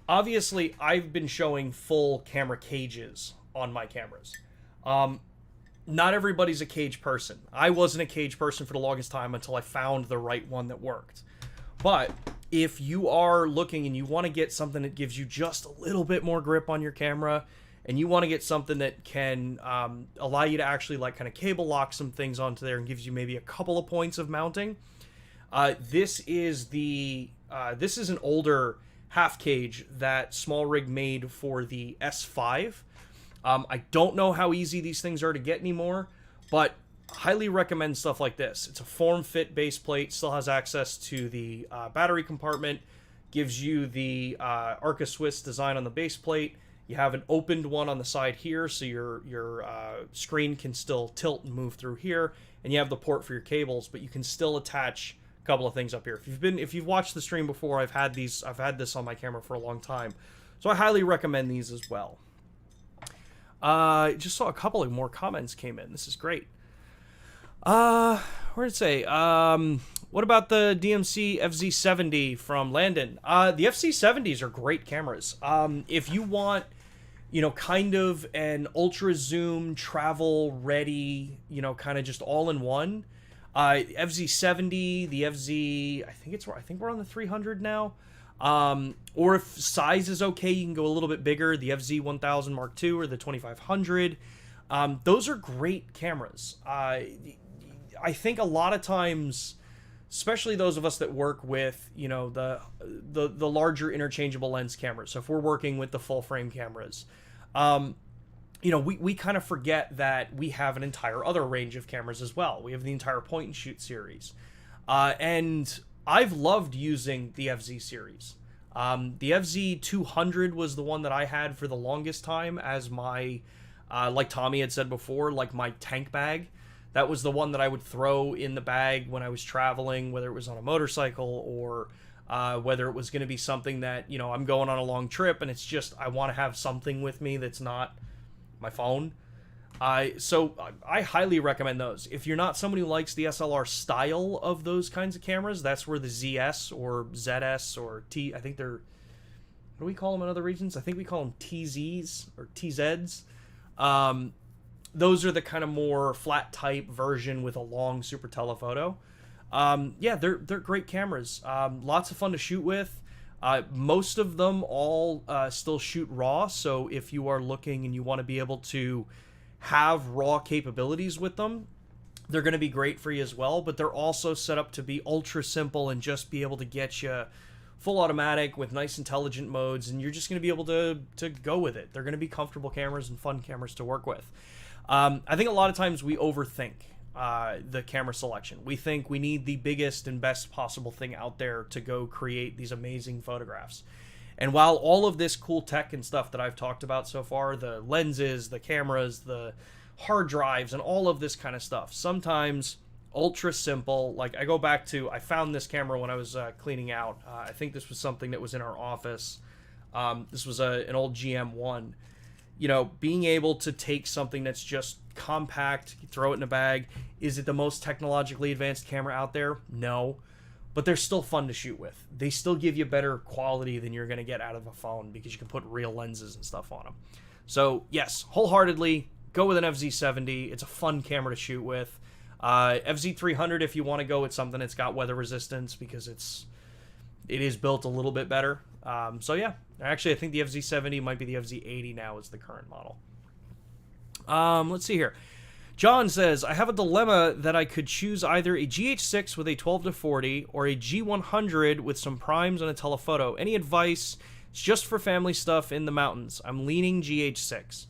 Obviously, I've been showing full camera cages on my cameras. Not everybody's a cage person. I wasn't a cage person for the longest time until I found the right one that worked. But if you are looking and you want to get something that gives you just a little bit more grip on your camera, and you want to get something that can allow you to actually like kind of cable lock some things onto there and gives you maybe a couple of points of mounting, this is an older half cage that Small Rig made for the S5. I don't know how easy these things are to get anymore, but highly recommend stuff like this. It's a form-fit base plate, still has access to the battery compartment, gives you the Arca Swiss design on the base plate. You have an opened one on the side here, so your screen can still tilt and move through here, and you have the port for your cables, but you can still attach a couple of things up here. If you've watched the stream before, I've had this on my camera for a long time, so I highly recommend these as well. Just saw a couple of more comments came in. This is great. Where did it say? What about the DMC FZ70 from Landon? The FZ70s are great cameras. If you want, you know, kind of an ultra zoom travel ready, you know, kind of just all in one, FZ70, the FZ, I think we're on the 300 now. Or if size is okay, you can go a little bit bigger, the FZ1000 Mark II or the 2500. Those are great cameras. I think a lot of times, especially those of us that work with, you know, the larger interchangeable lens cameras. So if we're working with the full frame cameras, you know, we kind of forget that we have an entire other range of cameras as well. We have the entire point and shoot series. And I've loved using the FZ series. The FZ200 was the one that I had for the longest time as my, like Tommy had said before, like my tank bag. That was the one that I would throw in the bag when I was traveling, whether it was on a motorcycle or whether it was going to be something that, you know, I'm going on a long trip and it's just I want to have something with me that's not my phone. So I highly recommend those. If you're not somebody who likes the SLR style of those kinds of cameras, that's where the ZS or ZS or I think they're, what do we call them in other regions? I think we call them TZs or TZs. Those are the kind of more flat type version with a long super telephoto. Yeah, they're great cameras. Lots of fun to shoot with. Most of them all still shoot RAW, so if you are looking and you want to be able to have RAW capabilities with them, they're going to be great for you as well, but they're also set up to be ultra simple and just be able to get you full automatic with nice intelligent modes, and you're just going to be able to go with it. They're going to be comfortable cameras and fun cameras to work with. I think a lot of times we overthink the camera selection. We think we need the biggest and best possible thing out there to go create these amazing photographs. And while all of this cool tech and stuff that I've talked about so far, the lenses, the cameras, the hard drives, and all of this kind of stuff, sometimes ultra simple. Like I go back to, I found this camera when I was cleaning out. I think this was something that was in our office. This was an old GM1. You know, being able to take something that's just compact, throw it in a bag. Is it the most technologically advanced camera out there? No. But they're still fun to shoot with. They still give you better quality than you're going to get out of a phone because you can put real lenses and stuff on them. So, yes, wholeheartedly, go with an FZ70. It's a fun camera to shoot with. FZ300 if you want to go with something that's got weather resistance because it is built a little bit better. So, yeah. Actually, I think the FZ70 might be the FZ80 now is the current model. Let's see here. John says, I have a dilemma that I could choose either a GH6 with a 12-40 or a G100 with some primes and a telephoto. Any advice? It's just for family stuff in the mountains. I'm leaning GH6.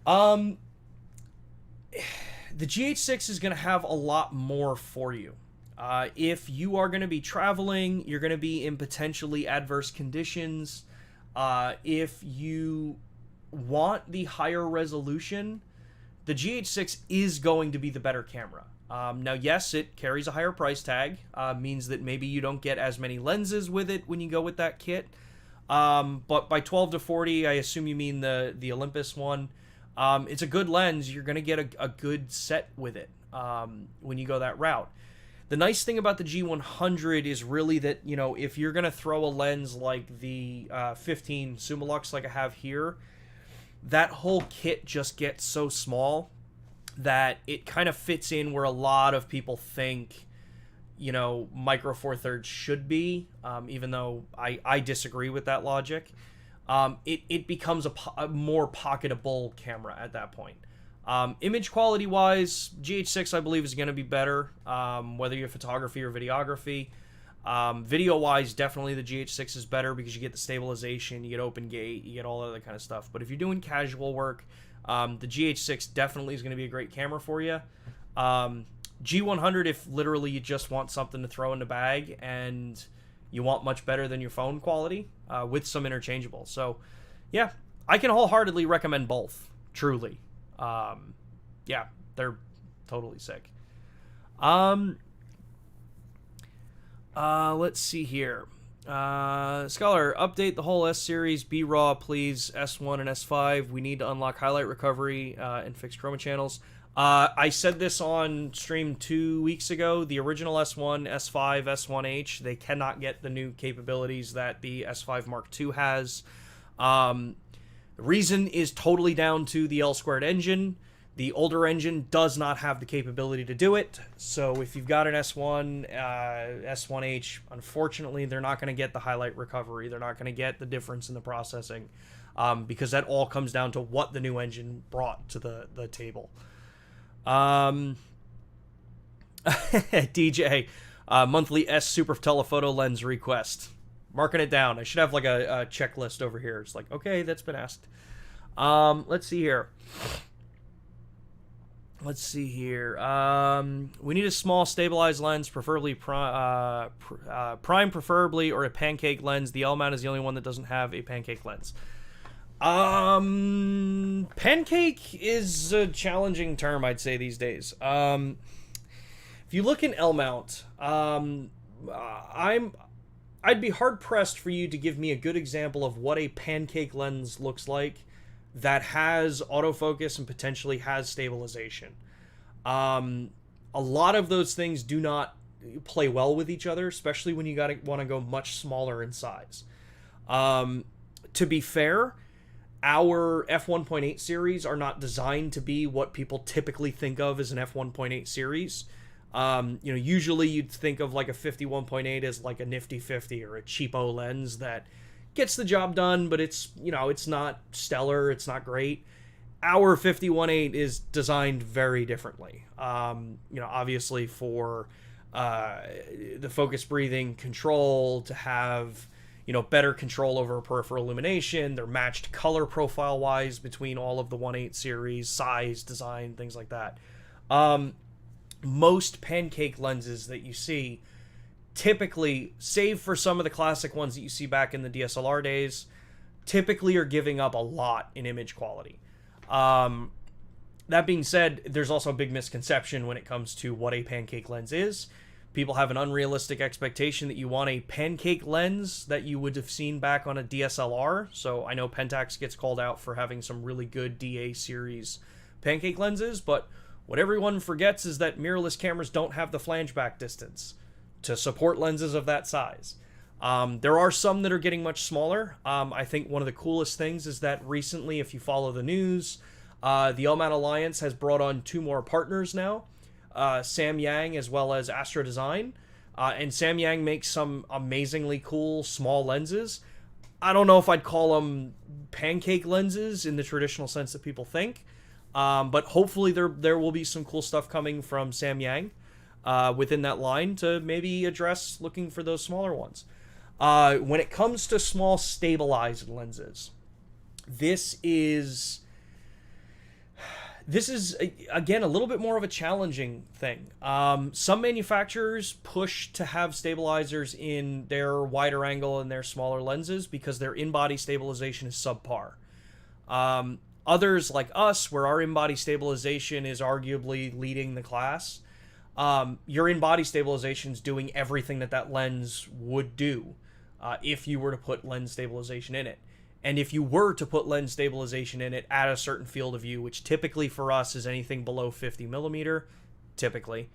The GH6 is going to have a lot more for you. If you are going to be traveling, you're going to be in potentially adverse conditions. If you want the higher resolution, the GH6 is going to be the better camera. Now, yes, it carries a higher price tag, means that maybe you don't get as many lenses with it when you go with that kit. But by 12-40, I assume you mean the Olympus one. It's a good lens. You're going to get a good set with it when you go that route. The nice thing about the G100 is really that, you know, if you're going to throw a lens like the 15 Summilux like I have here, that whole kit just gets so small that it kind of fits in where a lot of people think, you know, Micro Four Thirds should be, even though I disagree with that logic. It becomes a more pocketable camera at that point. Image quality wise, GH6 I believe is going to be better, whether you're photography or videography. Video wise, definitely the GH6 is better because you get the stabilization, you get open gate, you get all that other kind of stuff. But if you're doing casual work, the GH6 definitely is going to be a great camera for you. G100 if literally you just want something to throw in the bag and you want much better than your phone quality, with some interchangeable. So yeah, I can wholeheartedly recommend both, truly. Yeah, they're totally sick. Let's see here. Scholar, update the whole S series, B-RAW, please. S1 and S5. We need to unlock highlight recovery and fix chroma channels. I said this on stream 2 weeks ago. The original S1, S5, S1H, they cannot get the new capabilities that the S5 Mark II has. The reason is totally down to the L-squared engine. The older engine does not have the capability to do it. So if you've got an S1, S1H, unfortunately, they're not going to get the highlight recovery. They're not going to get the difference in the processing, because that all comes down to what the new engine brought to the table. DJ, monthly S Super Telephoto lens request. Marking it down. I should have like a checklist over here. It's like, okay, that's been asked. Let's see here. We need a small stabilized lens, preferably prime, preferably, or a pancake lens. The L-mount is the only one that doesn't have a pancake lens. Pancake is a challenging term, I'd say, these days. If you look in L-mount, I'd be hard-pressed for you to give me a good example of what a pancake lens looks like that has autofocus and potentially has stabilization. A lot of those things do not play well with each other, especially when you want to go much smaller in size. To be fair, our f1.8 series are not designed to be what people typically think of as an f1.8 series. Usually you'd think of like a 51.8 as like a nifty 50 or a cheapo lens that gets the job done, but it's not stellar, it's not great. Our 51.8 is designed very differently. Obviously for the focus breathing control, to have, you know, better control over peripheral illumination. They're matched color profile wise between all of the 1.8 series, size, design, things like that. Most pancake lenses that you see, typically, save for some of the classic ones that you see back in the DSLR days, typically are giving up a lot in image quality. That being said, there's also a big misconception when it comes to what a pancake lens is. People have an unrealistic expectation that you want a pancake lens that you would have seen back on a DSLR. So I know Pentax gets called out for having some really good DA series pancake lenses, but what everyone forgets is that mirrorless cameras don't have the flange back distance to support lenses of that size. There are some that are getting much smaller. I think one of the coolest things is that recently, if you follow the news, the LMAT Alliance has brought on 2 more partners now, Samyang as well as Astro Design. And Samyang makes some amazingly cool small lenses. I don't know if I'd call them pancake lenses in the traditional sense that people think, but hopefully there will be some cool stuff coming from Samyang within that line to maybe address looking for those smaller ones. When it comes to small stabilized lenses, this is again a little bit more of a challenging thing. Some manufacturers push to have stabilizers in their wider angle and their smaller lenses because their in-body stabilization is subpar. Others, like us, where our in-body stabilization is arguably leading the class, your in-body stabilization is doing everything that lens would do if you were to put lens stabilization in it. And if you were to put lens stabilization in it at a certain field of view, which typically for us is anything below 50 millimeter, typically,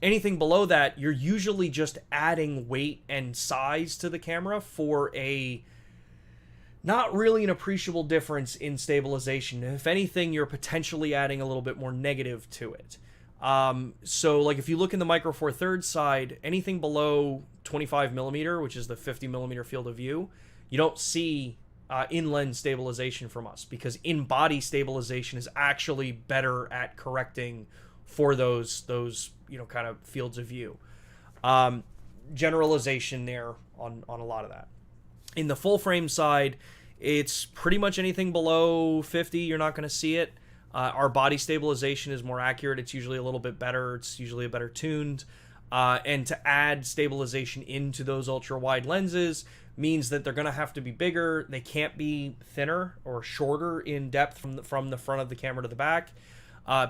anything below that, you're usually just adding weight and size to the camera for a not really an appreciable difference in stabilization. If anything, you're potentially adding a little bit more negative to it. So like if you look in the Micro Four Thirds side, anything below 25 millimeter, which is the 50 millimeter field of view, you don't see in-lens stabilization from us, because in-body stabilization is actually better at correcting for those you know, kind of fields of view. Generalization there on a lot of that. In the full frame side, it's pretty much anything below 50, you're not going to see it. Our body stabilization is more accurate. It's usually a little bit better. It's usually a better tuned. And to add stabilization into those ultra-wide lenses means that they're going to have to be bigger. They can't be thinner or shorter in depth from the front of the camera to the back,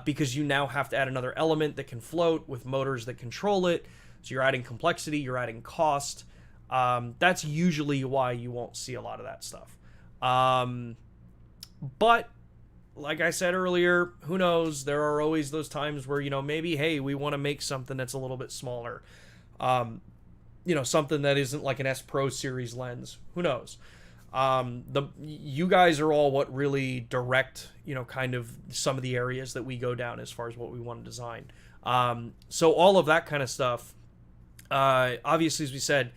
because you now have to add another element that can float with motors that control it. So you're adding complexity, you're adding cost. That's usually why you won't see a lot of that stuff. But like I said earlier, who knows? There are always those times where, you know, maybe, hey, we want to make something that's a little bit smaller. You know, something that isn't like an S Pro series lens. Who knows? You guys are all what really direct, you know, kind of some of the areas that we go down as far as what we want to design. So all of that kind of stuff, obviously, as we said,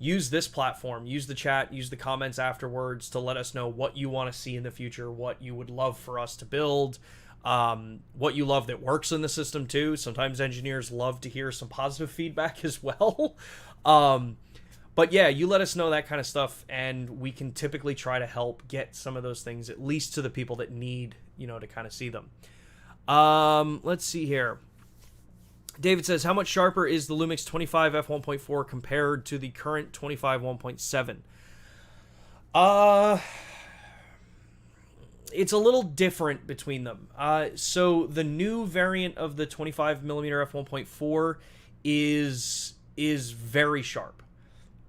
use this platform, use the chat, use the comments afterwards to let us know what you want to see in the future, what you would love for us to build, what you love that works in the system too. Sometimes engineers love to hear some positive feedback as well. But yeah, you let us know that kind of stuff, and we can typically try to help get some of those things at least to the people that need, you know, to kind of see them. Let's see here. David says, how much sharper is the LUMIX 25 f1.4 compared to the current 25 1.7? It's a little different between them. So the new variant of the 25mm f1.4 is very sharp.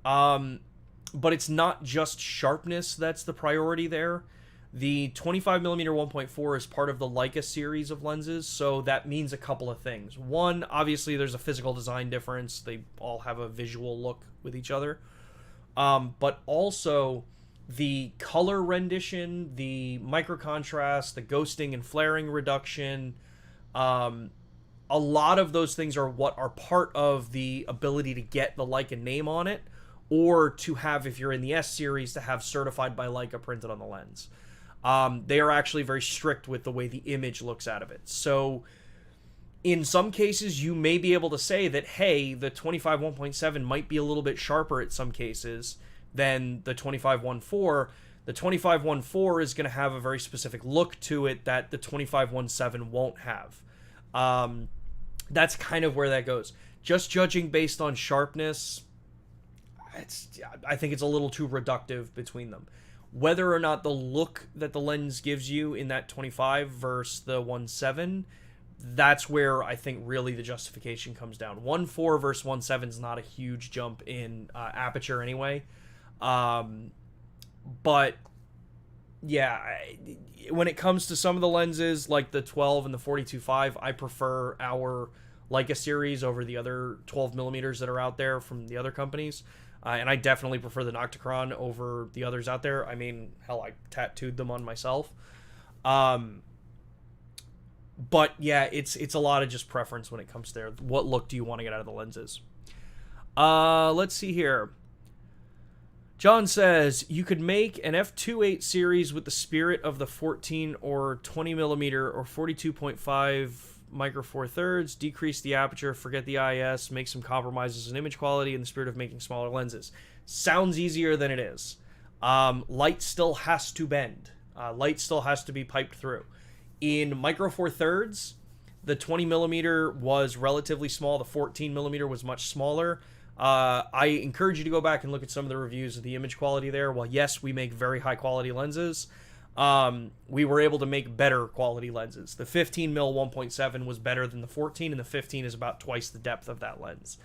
But it's not just sharpness that's the priority there. The 25mm 1.4 is part of the Leica series of lenses, so that means a couple of things. One, obviously there's a physical design difference. They all have a visual look with each other. But also the color rendition, the micro contrast, the ghosting and flaring reduction, a lot of those things are what are part of the ability to get the Leica name on it, or to have, if you're in the S series, to have certified by Leica printed on the lens. They are actually very strict with the way the image looks out of it. So In some cases, you may be able to say that, hey, the 25 1.7 might be a little bit sharper at some cases than the 25 1.4. The 25 1.4 is going to have a very specific look to it that the 25 1.7 won't have. That's kind of where that goes. Just judging based on sharpness, I think it's a little too reductive between them. Whether or not the look that the lens gives you in that 25 versus the 1.7, that's where I think really the justification comes down. 1.4 versus 1.7 is not a huge jump in aperture anyway. But yeah, when it comes to some of the lenses like the 12 and the 42.5, I prefer our Leica series over the other 12 millimeters that are out there from the other companies. And I definitely prefer the Nocticron over the others out there. I mean, hell, I tattooed them on myself. But yeah, it's a lot of just preference when it comes there. What look do you want to get out of the lenses? Let's see here. John says, you could make an f2.8 series with the spirit of the 14 or 20 millimeter or 42.5 micro four thirds, decrease the aperture, forget the IS, make some compromises in image quality in the spirit of making smaller lenses. Sounds easier than it is. Light still has to bend. Light still has to be piped through. In micro four thirds, the 20 millimeter was relatively small. The 14 millimeter was much smaller. I encourage you to go back and look at some of the reviews of the image quality there. Well, yes, we make very high quality lenses. We were able to make better quality lenses. The 15 mil 1.7 was better than the 14, and the 15 is about twice the depth of that lens.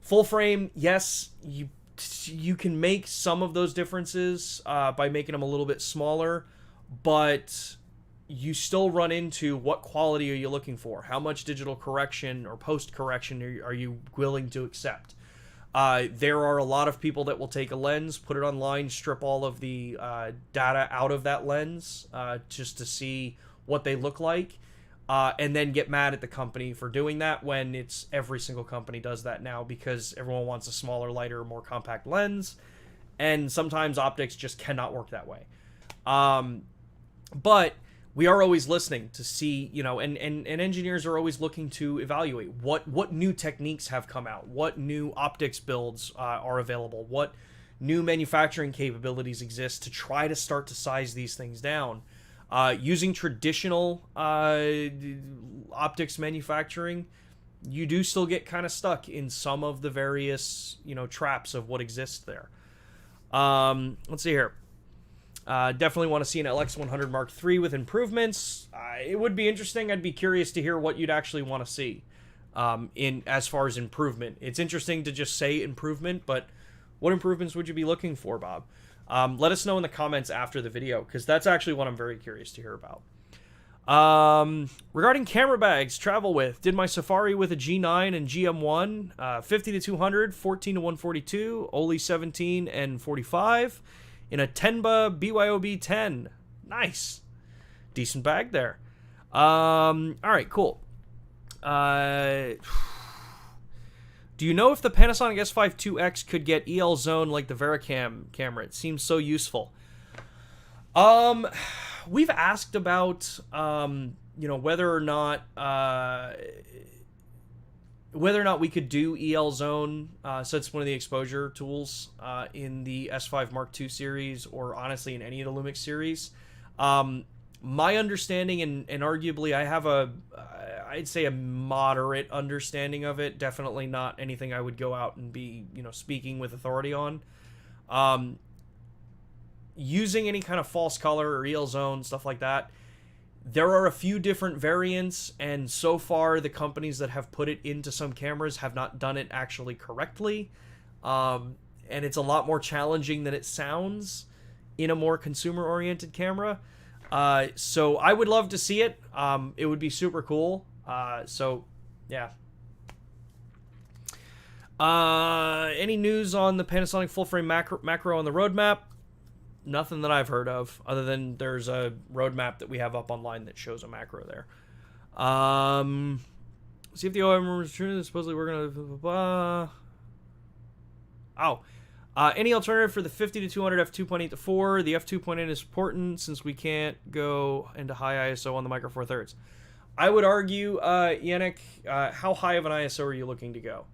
Full frame, yes, you can make some of those differences by making them a little bit smaller, but you still run into what quality are you looking for? How much digital correction or post-correction are you willing to accept? There are a lot of people that will take a lens, put it online, strip all of the data out of that lens just to see what they look like, and then get mad at the company for doing that when it's every single company does that now because everyone wants a smaller, lighter, more compact lens, and sometimes optics just cannot work that way. But we are always listening to see, and engineers are always looking to evaluate what new techniques have come out, what new optics builds are available, what new manufacturing capabilities exist to try to start to size these things down. Using traditional optics manufacturing, you do still get kind of stuck in some of the various, traps of what exists there. Let's see here. Definitely want to see an LX100 Mark III with improvements. It would be interesting. I'd be curious to hear what you'd actually want to see in as far as improvement. It's interesting to just say improvement, but what improvements would you be looking for, Bob? Let us know in the comments after the video, because that's actually what I'm very curious to hear about. Regarding camera bags, travel with, did my Safari with a G9 and GM1, 50 to 200, 14 to 142, Oli 17 and 45. In a Tenba BYOB 10. Nice. Decent bag there. All right, cool. Do you know if the Panasonic S5 2X could get EL zone like the Vericam camera? It seems so useful. We've asked about, whether or not we could do EL zone, so it's one of the exposure tools in the S5 Mark II series, or honestly in any of the LUMIX series. My understanding, and arguably I have I'd say a moderate understanding of it, definitely not anything I would go out and be, speaking with authority on. Using any kind of false color or EL zone, stuff like that, there are a few different variants, and so far the companies that have put it into some cameras have not done it actually correctly. And it's a lot more challenging than it sounds in a more consumer-oriented camera. So I would love to see it. It would be super cool. So, yeah. Any news on the Panasonic full-frame macro on the roadmap? Nothing that I've heard of, other than there's a roadmap that we have up online that shows a macro there. See if the OEM is true. Supposedly we're going to... any alternative for the 50 to 200 f2.8 to 4? The f2.8 is important since we can't go into high ISO on the micro four thirds. I would argue, Yannick, how high of an ISO are you looking to go?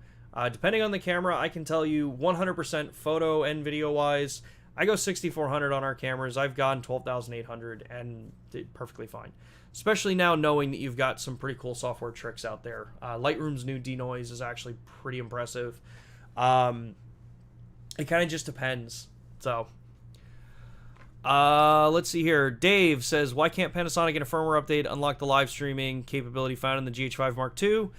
Depending on the camera, I can tell you 100% photo and video wise, I go 6400 on our cameras. I've gone 12,800 and did perfectly fine. Especially now knowing that you've got some pretty cool software tricks out there. Lightroom's new denoise is actually pretty impressive. It kind of just depends. So, let's see here. Dave says, why can't Panasonic in a firmware update unlock the live streaming capability found in the GH5 Mark II?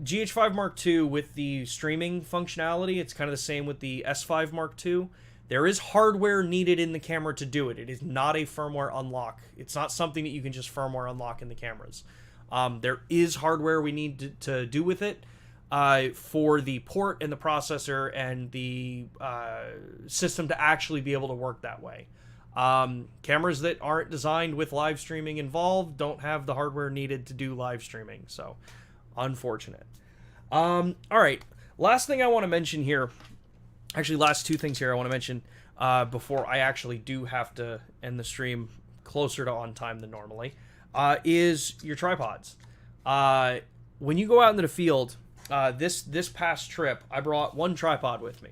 GH5 Mark II with the streaming functionality, it's kind of the same with the S5 Mark II. There is hardware needed in the camera to do it. It is not a firmware unlock. It's not something that you can just firmware unlock in the cameras. There is hardware we need to do with it for the port and the processor and the system to actually be able to work that way. Cameras that aren't designed with live streaming involved don't have the hardware needed to do live streaming, so unfortunate. All right, last thing I want to mention here, actually last two things here I want to mention before I actually do have to end the stream closer to on time than normally, is your tripods. When you go out into the field, this past trip, I brought one tripod with me.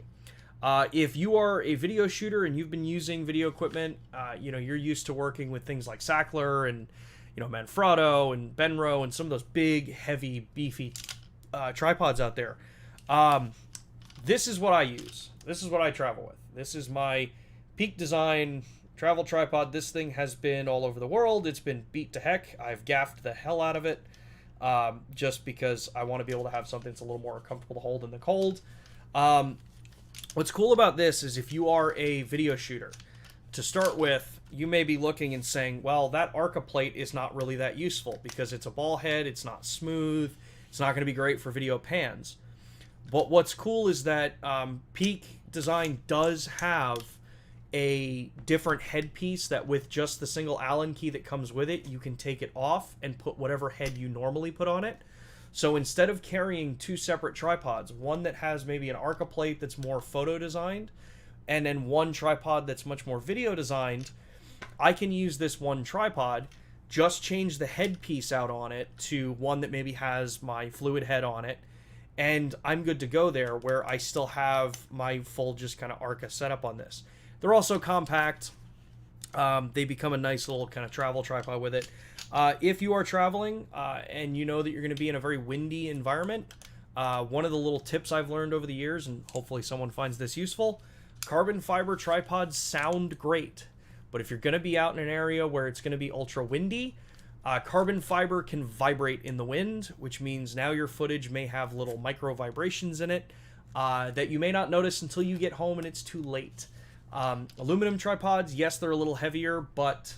If you are a video shooter and you've been using video equipment, you're used to working with things like Sackler and Manfrotto and Benro and some of those big, heavy, beefy tripods out there. This is what I use. This is what I travel with. This is my Peak Design travel tripod. This thing has been all over the world. It's been beat to heck. I've gaffed the hell out of it just because I want to be able to have something that's a little more comfortable to hold in the cold. What's cool about this is if you are a video shooter, to start with, you may be looking and saying, well, that Arca plate is not really that useful because it's a ball head, it's not smooth, it's not going to be great for video pans. But what's cool is that Peak Design does have a different headpiece that with just the single Allen key that comes with it, you can take it off and put whatever head you normally put on it. So instead of carrying two separate tripods, one that has maybe an Arca plate that's more photo designed, and then one tripod that's much more video designed, I can use this one tripod, just change the headpiece out on it to one that maybe has my fluid head on it, and I'm good to go there, where I still have my full just kind of Arca setup on this. They're also compact. They become a nice little kind of travel tripod with it. If you are traveling and you know that you're going to be in a very windy environment, one of the little tips I've learned over the years, and hopefully someone finds this useful, carbon fiber tripods sound great. But if you're going to be out in an area where it's going to be ultra windy, carbon fiber can vibrate in the wind, which means now your footage may have little micro vibrations in it that you may not notice until you get home and it's too late. Aluminum tripods, yes, they're a little heavier, but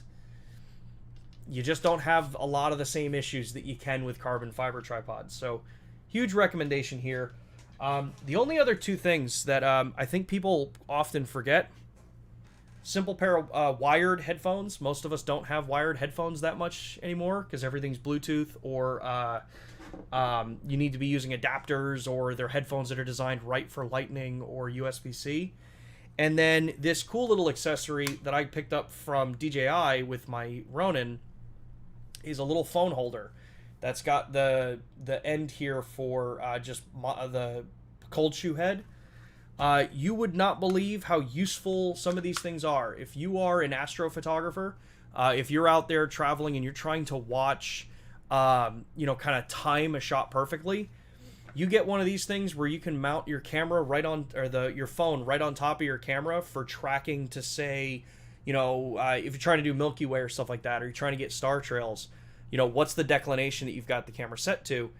you just don't have a lot of the same issues that you can with carbon fiber tripods. So, huge recommendation here. The only other two things that I think people often forget: simple pair of wired headphones. Most of us don't have wired headphones that much anymore because everything's Bluetooth, or you need to be using adapters, or they're headphones that are designed right for Lightning or USB-C. And then this cool little accessory that I picked up from DJI with my Ronin is a little phone holder that's got the end here for the cold shoe head. You would not believe how useful some of these things are. If you are an astrophotographer, if you're out there traveling and you're trying to watch, kind of time a shot perfectly, you get one of these things where you can mount your camera right on, or your phone right on top of your camera for tracking to say, if you're trying to do Milky Way or stuff like that, or you're trying to get star trails, what's the declination that you've got the camera set to.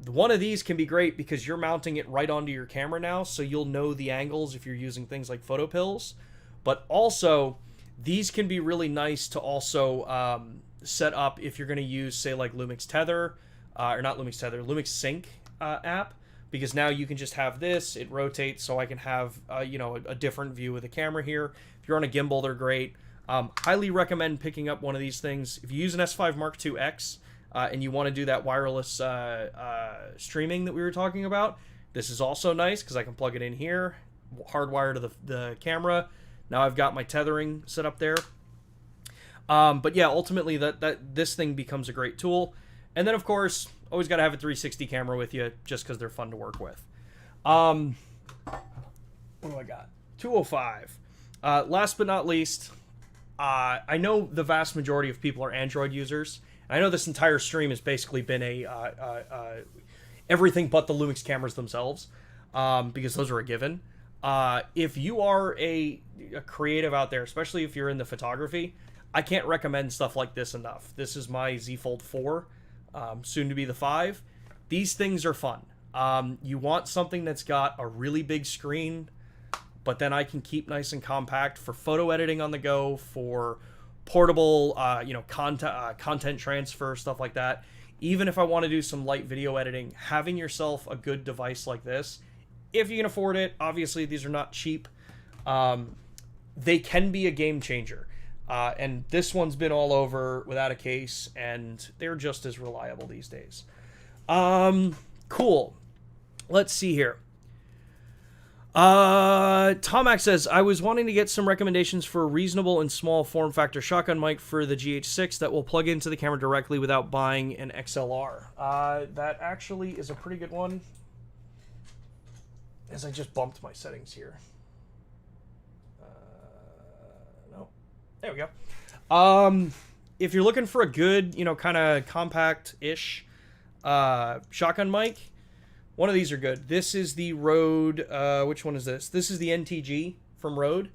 One of these can be great because you're mounting it right onto your camera now, so you'll know the angles if you're using things like photo pills. But also, these can be really nice to also set up if you're going to use, say, like LUMIX Tether, or not LUMIX Tether, LUMIX Sync app, because now you can just have this, it rotates, so I can have a different view of the camera here. If you're on a gimbal, they're great. Highly recommend picking up one of these things. If you use an S5 Mark II X and you want to do that wireless streaming that we were talking about, this is also nice because I can plug it in here, hardwire to the camera. Now I've got my tethering set up there. But yeah, ultimately that this thing becomes a great tool. And then of course, always got to have a 360 camera with you just because they're fun to work with. What do I got? 205. Last but not least, I know the vast majority of people are Android users. I know this entire stream has basically been everything but the LUMIX cameras themselves, because those are a given. If you are a creative out there, especially if you're in the photography, I can't recommend stuff like this enough. This is my Z Fold 4, soon to be the 5. These things are fun. You want something that's got a really big screen, but then I can keep nice and compact for photo editing on the go, for portable, content transfer, stuff like that. Even if I want to do some light video editing, having yourself a good device like this, if you can afford it, obviously these are not cheap, they can be a game changer. And this one's been all over without a case, and they're just as reliable these days. Cool. Let's see here. Tomac says, I was wanting to get some recommendations for a reasonable and small form factor shotgun mic for the GH6 that will plug into the camera directly without buying an XLR. That actually is a pretty good one, as I just bumped my settings here. No. There we go. If you're looking for a good, kind of compact-ish shotgun mic, one of these are good. This is the Rode, which one is this? This is the NTG from Rode.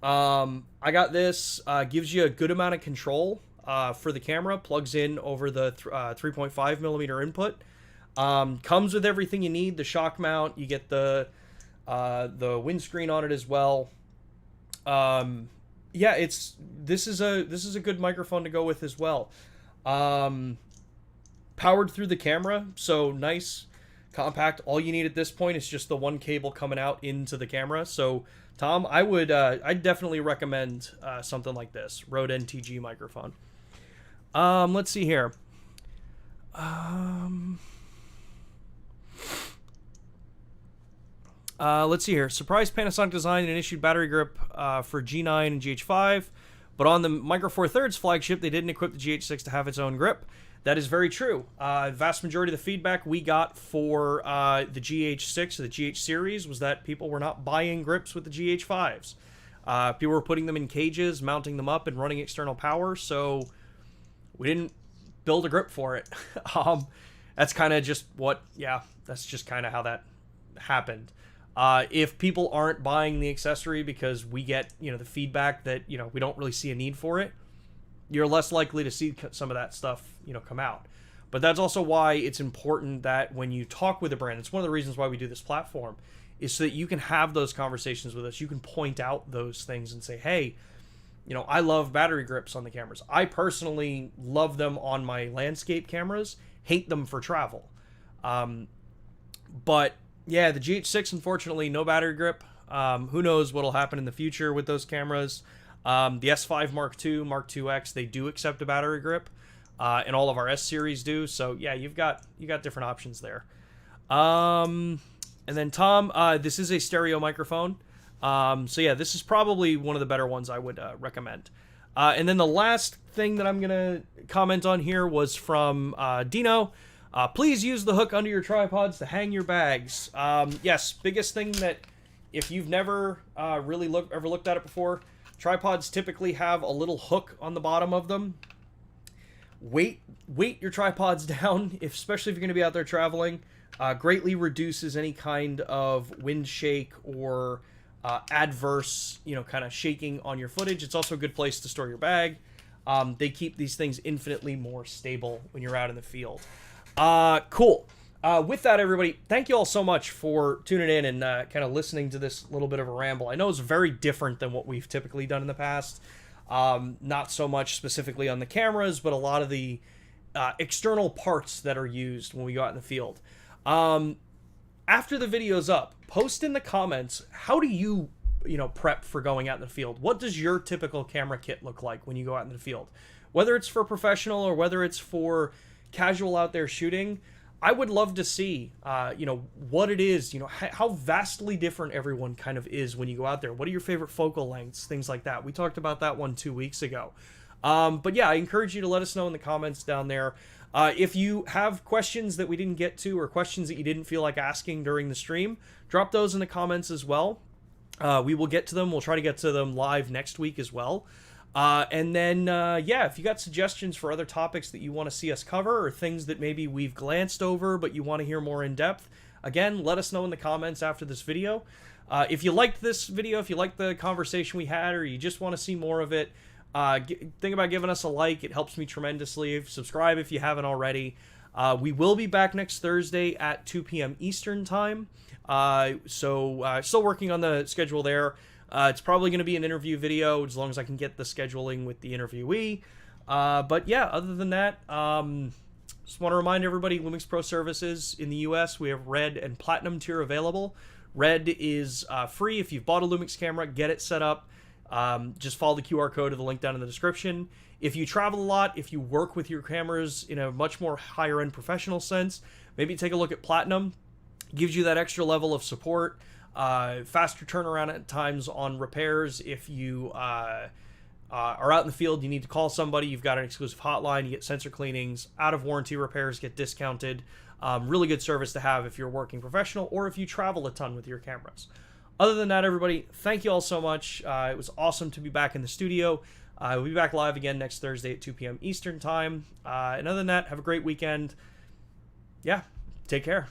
I got this, gives you a good amount of control for the camera, plugs in over the 3.5 millimeter input. Comes with everything you need, the shock mount, you get the windscreen on it as well. Yeah, this is a good microphone to go with as well. Powered through the camera, so nice, compact. All you need at this point is just the one cable coming out into the camera. So Tom, I'd definitely recommend something like this Rode NTG microphone. Let's see here. Let's see here. Surprised Panasonic design and issued battery grip for G9 and GH5, but on the Micro Four Thirds flagship, they didn't equip the GH6 to have its own grip. That is very true. Vast majority of the feedback we got for the GH6 or the GH series was that people were not buying grips with the GH5s. People were putting them in cages, mounting them up, and running external power, so we didn't build a grip for it. That's kind of just that's just kind of how that happened. If people aren't buying the accessory because we get, the feedback that, we don't really see a need for it, you're less likely to see some of that stuff, come out. But that's also why it's important that when you talk with a brand, it's one of the reasons why we do this platform, is so that you can have those conversations with us. You can point out those things and say, hey, I love battery grips on the cameras. I personally love them on my landscape cameras, hate them for travel. But yeah, the GH6, unfortunately, no battery grip. Who knows what'll happen in the future with those cameras. The S5 Mark II, Mark IIX, they do accept a battery grip, and all of our S series do. So yeah, you got different options there. And then Tom, this is a stereo microphone. So yeah, this is probably one of the better ones I would recommend. And then the last thing that I'm gonna comment on here was from Dino. Please use the hook under your tripods to hang your bags. Yes, biggest thing that if you've never really looked at it before, tripods typically have a little hook on the bottom of them. Weight your tripods down, especially if you're going to be out there traveling. Greatly reduces any kind of wind shake or adverse, kind of shaking on your footage. It's also a good place to store your bag. They keep these things infinitely more stable when you're out in the field. Cool. With that, everybody, thank you all so much for tuning in and kind of listening to this little bit of a ramble. I know it's very different than what we've typically done in the past. Not so much specifically on the cameras, but a lot of the external parts that are used when we go out in the field. After the video's up, post in the comments, how do you, prep for going out in the field? What does your typical camera kit look like when you go out in the field? Whether it's for professional or whether it's for casual out there shooting, I would love to see, what it is, how vastly different everyone kind of is when you go out there. What are your favorite focal lengths, things like that. We talked about that one 2 weeks ago. But yeah, I encourage you to let us know in the comments down there. If you have questions that we didn't get to, or questions that you didn't feel like asking during the stream, drop those in the comments as well. We will get to them. We'll try to get to them live next week as well. And then, yeah, if you got suggestions for other topics that you want to see us cover, or things that maybe we've glanced over but you want to hear more in depth, again, let us know in the comments after this video. If you liked this video, if you liked the conversation we had, or you just want to see more of it, think about giving us a like. It helps me tremendously. Subscribe if you haven't already. We will be back next Thursday at 2 p.m. Eastern time. So still working on the schedule there. It's probably going to be an interview video, as long as I can get the scheduling with the interviewee. But yeah, other than that, just want to remind everybody, LUMIX Pro Services in the US, we have Red and Platinum tier available. Red is free. If you've bought a LUMIX camera, get it set up. Just follow the QR code or the link down in the description. If you travel a lot, if you work with your cameras in a much more higher end professional sense, maybe take a look at Platinum. It gives you that extra level of support, faster turnaround at times on repairs. If you are out in the field, you need to call somebody, you've got an exclusive hotline, you get sensor cleanings, out of warranty repairs get discounted. Really good service to have if you're a working professional or if you travel a ton with your cameras. Other than that, everybody, thank you all so much. It was awesome to be back in the studio. We'll be back live again next Thursday at 2 p.m. Eastern time. And other than that, have a great weekend. Yeah, take care.